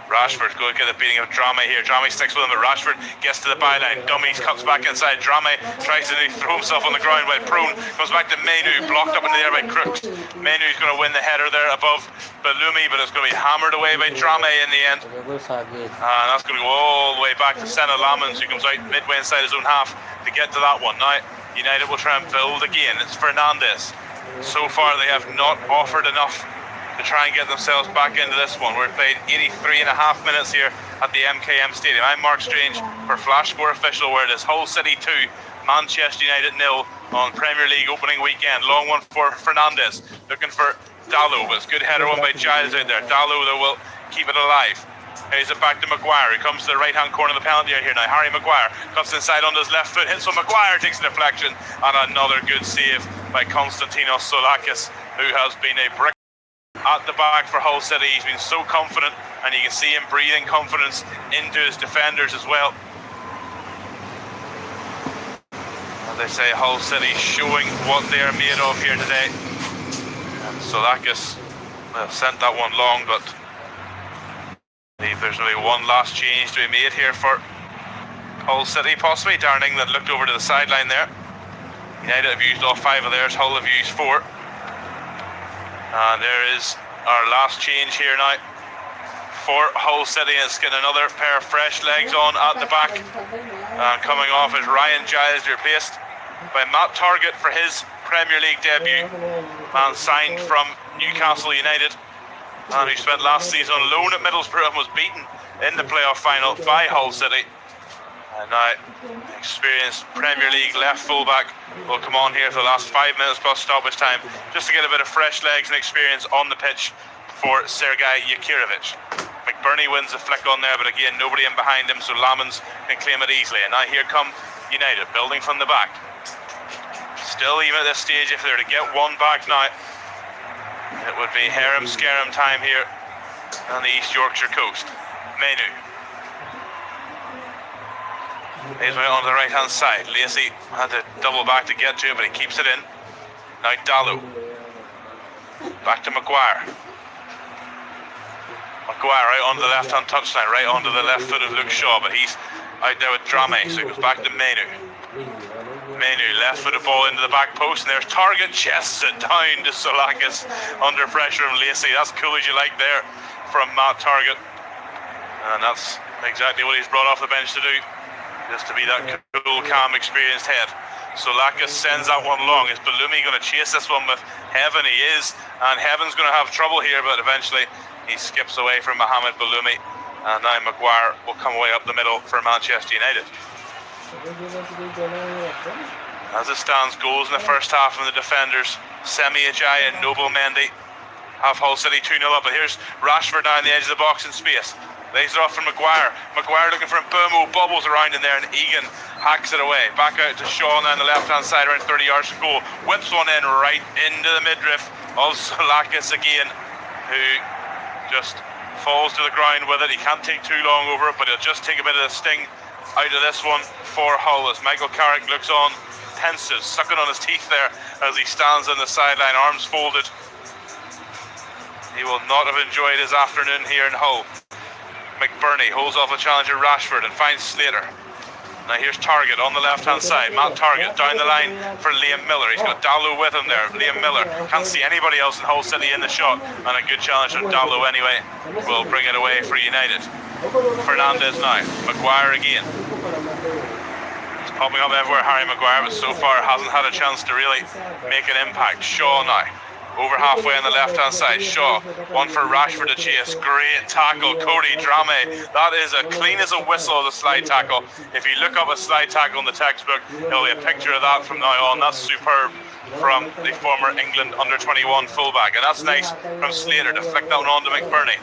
Rashford going to get the beating of Drameh here. Drameh sticks with him, but Rashford gets to the byline. Dummies, cuts back inside. Drameh tries to throw himself on the ground while prone. Comes back to Mainu, blocked up in the air by Crooks. Mainu's going to win the header there above Balumi, but it's going to be hammered away by Drameh in the end. And that's going to go all the way back to Senna Lamans, who comes out midway inside his own half to get to that one. Now, United will try and build again. It's Fernandez. So far, they have not offered enough to try and get themselves back into this one. We're played 83.5 minutes here at the MKM Stadium. I'm Mark Strange for Flash Score Official, where it is Hull City 2, Manchester United 0 on Premier League opening weekend. Long one for Fernandez, looking for Dallo, but it's a good header one by Giles out there. Dallo, though, will keep it alive. Here's it back to Maguire. He comes to the right-hand corner of the penalty area here now. Harry Maguire cuts inside on his left foot, hits on Maguire, takes a deflection, and another good save by Konstantinos Solakis, who has been a brick at the back for Hull City. He's been so confident, and you can see him breathing confidence into his defenders as well. As I say, Hull City showing what they are made of here today. And Solakis sent that one long, but I believe there's only one last change to be made here for Hull City, possibly. Darning that looked over to the sideline there. United have used all 5 of theirs, Hull have used 4. And there is our last change here now for Hull City. It's getting another pair of fresh legs on at the back. And coming off is Ryan Giles, replaced by Matt Targett for his Premier League debut. Man signed from Newcastle United. man who spent last season on loan at Middlesbrough and was beaten in the playoff final by Hull City. And now, experienced Premier League left fullback will come on here for the last 5 minutes plus stoppage time, just to get a bit of fresh legs and experience on the pitch for Sergei Yakirovich. McBurney wins a flick on there, but again, nobody in behind him, so Lamans can claim it easily. And now here come United, building from the back. Still, even at this stage, if they're to get one back now, it would be harem-scarum time here on the East Yorkshire coast. Menu. He's right on the right-hand side. Lacey had to double back to get to it, but he keeps it in. Now Dallow. Back to Maguire. Maguire right onto the left-hand touchline, right onto the left foot of Luke Shaw, but he's out there with Drame, so he goes back to Menu. Menu, left-footed ball into the back post, and there's Target, chests it down to Solakis under pressure from Lacey. That's cool as you like there from Matt Target. And that's exactly what he's brought off the bench to do. Just to be that cool, calm, experienced head. Solakis sends that one long. Is Balumi going to chase this one with Heaven? He is, and Heaven's going to have trouble here, but eventually he skips away from Mohamed Balumi, and now Maguire will come away up the middle for Manchester United. As it stands, goals in the first half from the defenders. Semi Ajayi and Noble Mendy have Hull City 2-0 up, but here's Rashford down the edge of the box in space. Lays it off from Maguire. Maguire looking for Mbomo, bubbles around in there, and Egan hacks it away. Back out to Shaw now on the left-hand side, around 30 yards to goal. Whips one in right into the midriff of Solakis again, who just falls to the ground with it. He can't take too long over it, but he'll just take a bit of the sting out of this one for Hull as Michael Carrick looks on, pensive, sucking on his teeth there as he stands on the sideline, arms folded. He will not have enjoyed his afternoon here in Hull. McBurney holds off a challenger Rashford and finds Slater. Now here's Target on the left-hand side. Matt Target down the line for Liam Miller. He's got Dallow with him there. Liam Miller can't see anybody else in Hull City in the shot, and a good challenge from Dallow anyway will bring it away for United. Fernandez now. Maguire again. He's popping up everywhere, Harry Maguire, but so far hasn't had a chance to really make an impact. Shaw now. Over halfway on the left-hand side, Shaw, one for Rashford to chase, great tackle, Cody Drame. That is as clean as a whistle of the slide tackle. If you look up a slide tackle in the textbook, there'll be a picture of that from now on. That's superb from the former England under-21 fullback, and that's nice from Slater to flick that one on to McBurney.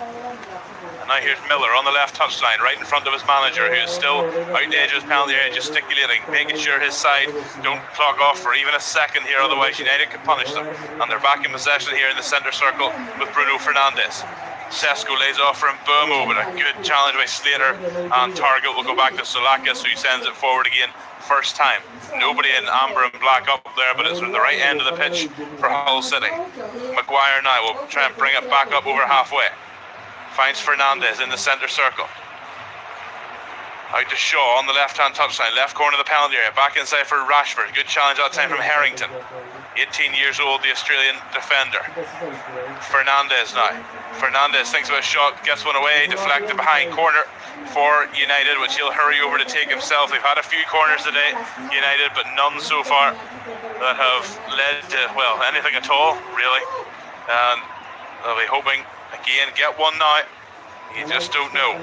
And now here's Miller on the left touchline, right in front of his manager, who is still out the edge of his penalty area, gesticulating, making sure his side don't clock off for even a second here, otherwise United can punish them. And they're back in possession here in the centre circle with Bruno Fernandes. Sesko lays off for Mbomo, but a good challenge by Slater, and Target will go back to Solakis, who sends it forward again, first time. Nobody in amber and black up there, but it's at the right end of the pitch for Hull City. Maguire now will try and bring it back up over halfway. Finds Fernandez in the centre circle. Out to Shaw on the left-hand touchline, left corner of the penalty area, back inside for Rashford. Good challenge that time from Harrington. 18 years old, the Australian defender. Fernandez now. Fernandez thinks about a shot, gets one away, deflected behind corner for United, which he'll hurry over to take himself. They've had a few corners today, United, but none so far that have led to, well, anything at all, really. And they'll be hoping again, get one now. You just don't know.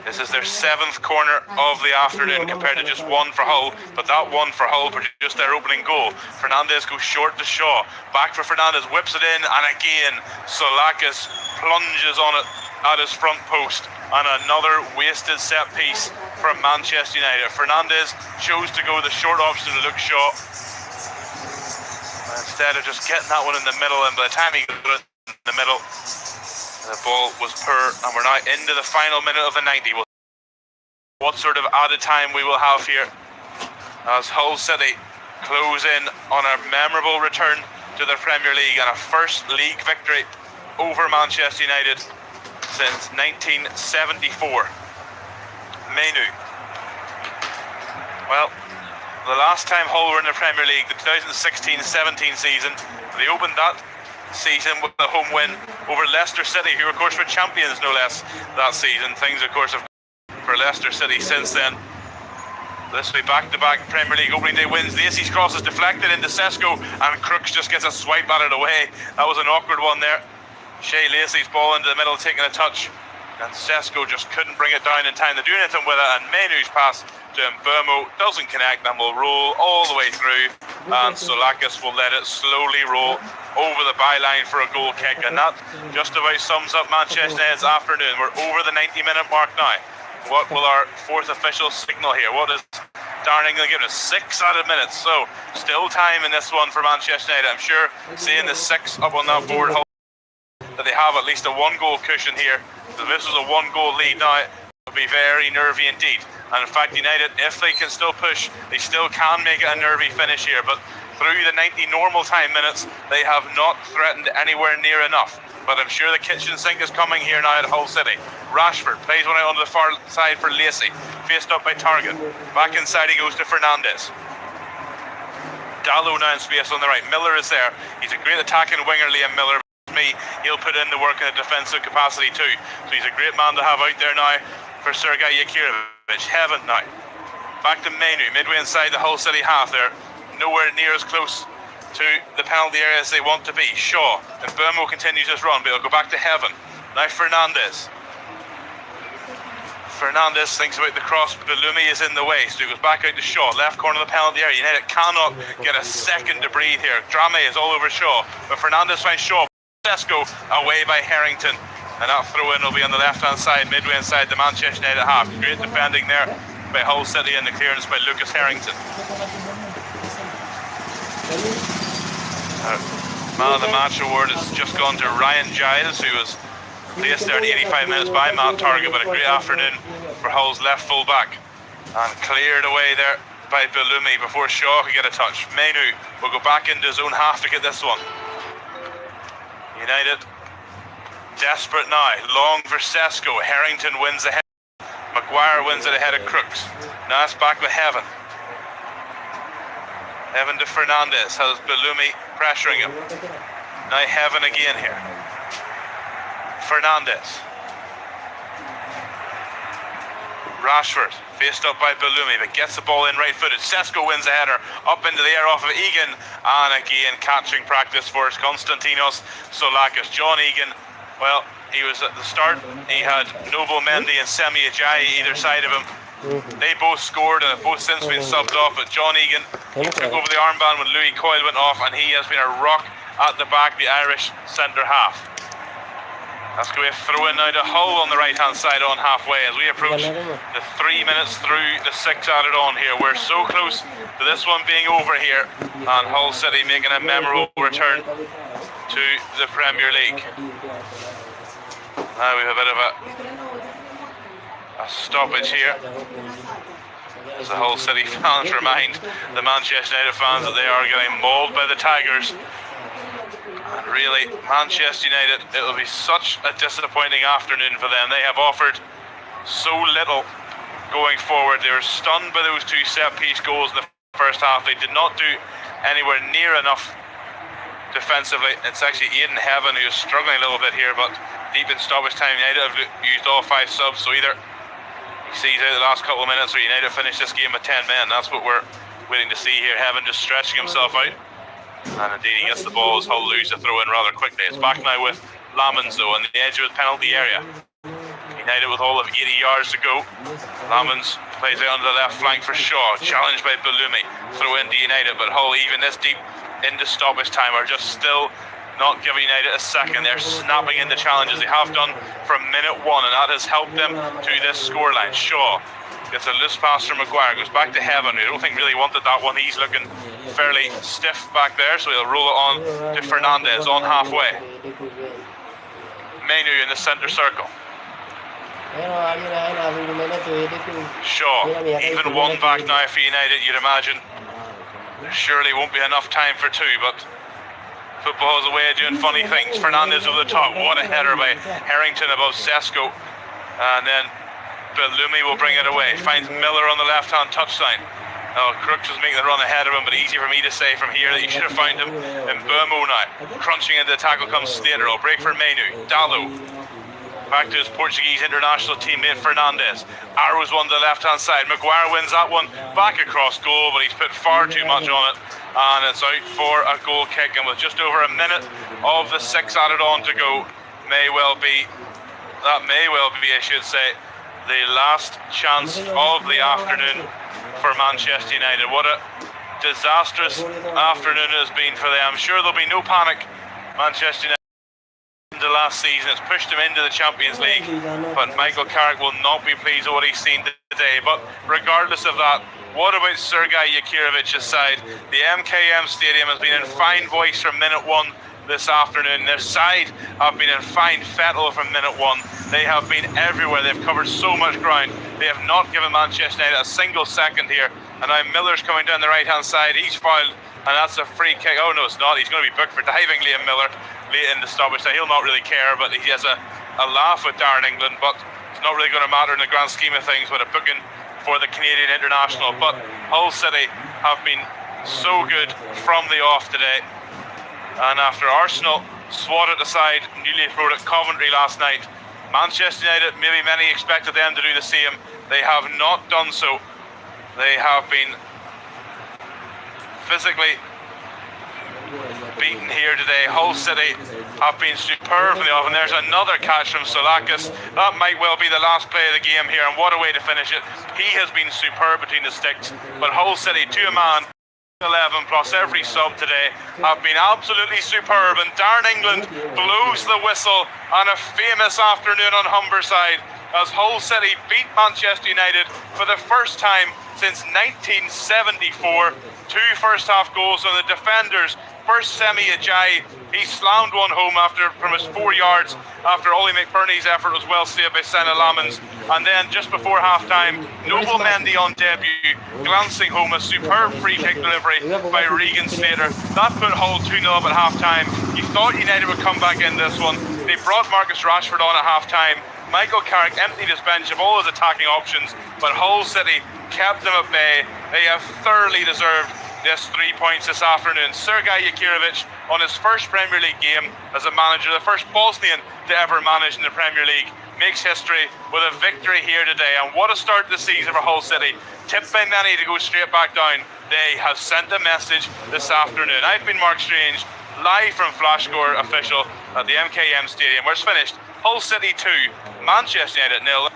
This is their 7th corner of the afternoon compared to just one for Hull, but that one for Hull produced their opening goal. Fernandez goes short to Shaw. Back for Fernandez, whips it in, and again, Solakis plunges on it at his front post. And another wasted set piece from Manchester United. Fernandez chose to go the short option to Luke Shaw, instead of just getting that one in the middle, and by the time he got it in the middle, the ball was poor, and we're now into the final minute of the 90. What sort of added time we will have here as Hull City close in on a memorable return to the Premier League and a first league victory over Manchester United since 1974. Menu. Well, the last time Hull were in the Premier League, the 2016-17 season, they opened that season with a home win over Leicester City, who of course were champions no less that season. Things of course have for Leicester City since then. This will be back-to-back Premier League opening day wins. Lacey's cross is deflected into Sesko, and Crooks just gets a swipe at it away. That was an awkward one there. Shay Lacey's ball into the middle, taking a touch. And Sesko just couldn't bring it down in time to do anything with it. And Menu's pass to Mbermo doesn't connect and will roll all the way through. And Solakis will let it slowly roll over the byline for a goal kick. And that just about sums up Manchester United's afternoon. We're over the 90-minute mark now. What will our fourth official signal here? What is Darren England giving us? 6 added minutes. So still time in this one for Manchester United. I'm sure seeing the 6 up on that board that they have at least a 1-goal cushion here. So this was a 1-goal lead now. It would be very nervy indeed. And in fact, United, if they can still push, they still can make it a nervy finish here. But through the 90 normal time minutes, they have not threatened anywhere near enough. But I'm sure the kitchen sink is coming here now at Hull City. Rashford plays one out on the far side for Lacey. Faced up by Target. Back inside he goes to Fernandes. Dalot now in space on the right. Miller is there. He's a great attacking winger, Liam Miller. He'll put in the work in a defensive capacity too. So he's a great man to have out there now for Sergei Yakirovich. Heaven now. Back to Menu, midway inside the Hull City half there. Nowhere near as close to the penalty area as they want to be. Shaw and Burmo continues his run, but he'll go back to Heaven. Now Fernandes. Fernandes thinks about the cross. Belumi is in the way, so he goes back out to Shaw. Left corner of the penalty area. United cannot get a second to breathe here. Drame is all over Shaw, but Fernandes finds Shaw. Sesko away by Harrington, and that throw-in will be on the left-hand side, midway inside the Manchester United half. Great defending there by Hull City and the clearance by Lucas Harrington. Man of the match award has just gone to Ryan Giles, who was placed there at 85 minutes by Matt Target, but a great afternoon for Hull's left full-back. And cleared away there by Belumi before Shaw could get a touch. Menu will go back into his own half to get this one. United desperate now. Long for Sesko. Harrington wins ahead. Maguire wins it ahead of Crooks. Now it's back with Heaven. Heaven to Fernandes. Has Belumi pressuring him. Now Heaven again here. Fernandes. Rashford faced up by Belumi, but gets the ball in right-footed. Sesko wins a header up into the air off of Egan, and again catching practice for Konstantinos Solakis. John Egan, well, he was at the start. He had Noble Mendy and Semi Ajayi either side of him. They both scored and have both since been subbed off, but John Egan, he took over the armband when Louis Coyle went off, and he has been a rock at the back, the Irish centre half. That's going to be a throw in now to Hull on the right hand side on halfway as we approach the 3 minutes through the 6 added on here. We're so close to this one being over here, and Hull City making a memorable return to the Premier League. Now we have a bit of a stoppage here as the Hull City fans remind the Manchester United fans that they are getting mauled by the Tigers. And really, Manchester United, it will be such a disappointing afternoon for them. They have offered so little going forward. They were stunned by those 2 set-piece goals in the first half. They did not do anywhere near enough defensively. It's actually Aidan Heaven who is struggling a little bit here, but deep in stoppage time, United have used all 5 subs, so either he sees out the last couple of minutes or United finish this game with 10 men. That's what we're waiting to see here. Heaven just stretching himself out. And indeed he gets the ball as Hull lose the throw in rather quickly. It's back now with Lamans though on the edge of the penalty area. United with all of 80 yards to go. Lamans plays out on the left flank for Shaw, challenged by Belumi. Throw into United, but Hull even this deep into stoppage time are just still not giving United a second. They're snapping into challenges. They have done from minute 1, and that has helped them to this scoreline. Shaw gets a loose pass from Maguire, goes back to Heaven, who I don't think really wanted that one. He's looking fairly stiff back there, so he'll roll it on to Fernandes on halfway. Menu in the centre circle. Shaw, even 1 back now for United, you'd imagine. There surely won't be enough time for 2, but football is a way of doing funny things. Fernandes over the top, what a header by Harrington above Sesko, and then Belumi will bring it away. Finds Miller on the left-hand touchline. Oh, Crooks was making the run ahead of him, but easy for me to say from here that he should have found him. And Burmo now, crunching into the tackle comes Slater. I'll break for Menu. Dalot. Back to his Portuguese international teammate Fernandes. Arrows one to the left-hand side. Maguire wins that one. Back across goal, but he's put far too much on it. And it's out for a goal kick. And with just over a minute of the 6 added on to go, may well be, I should say, the last chance of the afternoon for Manchester United. What a disastrous afternoon it has been for them. I'm sure there'll be no panic. Manchester United into last season, it's pushed him into the Champions League, but Michael Carrick will not be pleased with what he's seen today. But regardless of that, what about Sergei Yakirovic's side? The MKM Stadium has been in fine voice from minute one this afternoon. Their side have been in fine fettle from minute one. They have been everywhere. They've covered so much ground. They have not given Manchester United a single second here. And now Miller's coming down the right-hand side. He's fouled, and that's a free kick. Oh, no, it's not. He's going to be booked for diving, Liam Miller, late in the stoppage. Now, he'll not really care, but he has a laugh with Darren England, but it's not really going to matter in the grand scheme of things with a booking for the Canadian international. But Hull City have been so good from the off today. And after Arsenal swatted aside newly promoted Coventry last night, Manchester United, maybe many expected them to do the same. They have not done so. They have been physically beaten here today. Hull City have been superb from the off, and there's another catch from Solakis. That might well be the last play of the game here, and what a way to finish it. He has been superb between the sticks, but Hull City, to a man, 11 plus every sub today, have been absolutely superb, and Darren England blows the whistle on a famous afternoon on Humberside as Hull City beat Manchester United for the first time since 1974. Two first half goals on the defenders. First, Semi Ajayi, he slammed one home from his 4 yards after Ollie McBurney's effort was well saved by Senna Lamans. And then just before half time, Noble Mendy on debut, glancing home a superb free kick delivery by Regan Slater. That put Hull 2-0 up at half time. You thought United would come back in this one. They brought Marcus Rashford on at half time. Michael Carrick emptied his bench of all his attacking options, but Hull City kept them at bay. They have thoroughly deserved this 3 points this afternoon. Sergei Yakirovic on his first Premier League game as a manager, the first Bosnian to ever manage in the Premier League, makes history with a victory here today. And what a start to the season for Hull City. Tipped by many to go straight back down. They have sent a message this afternoon. I've been Mark Strange, live from Flashscore Official at the MKM Stadium, where it's finished. Hull City 2, Manchester United 0.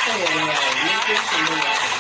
Cái này là những cái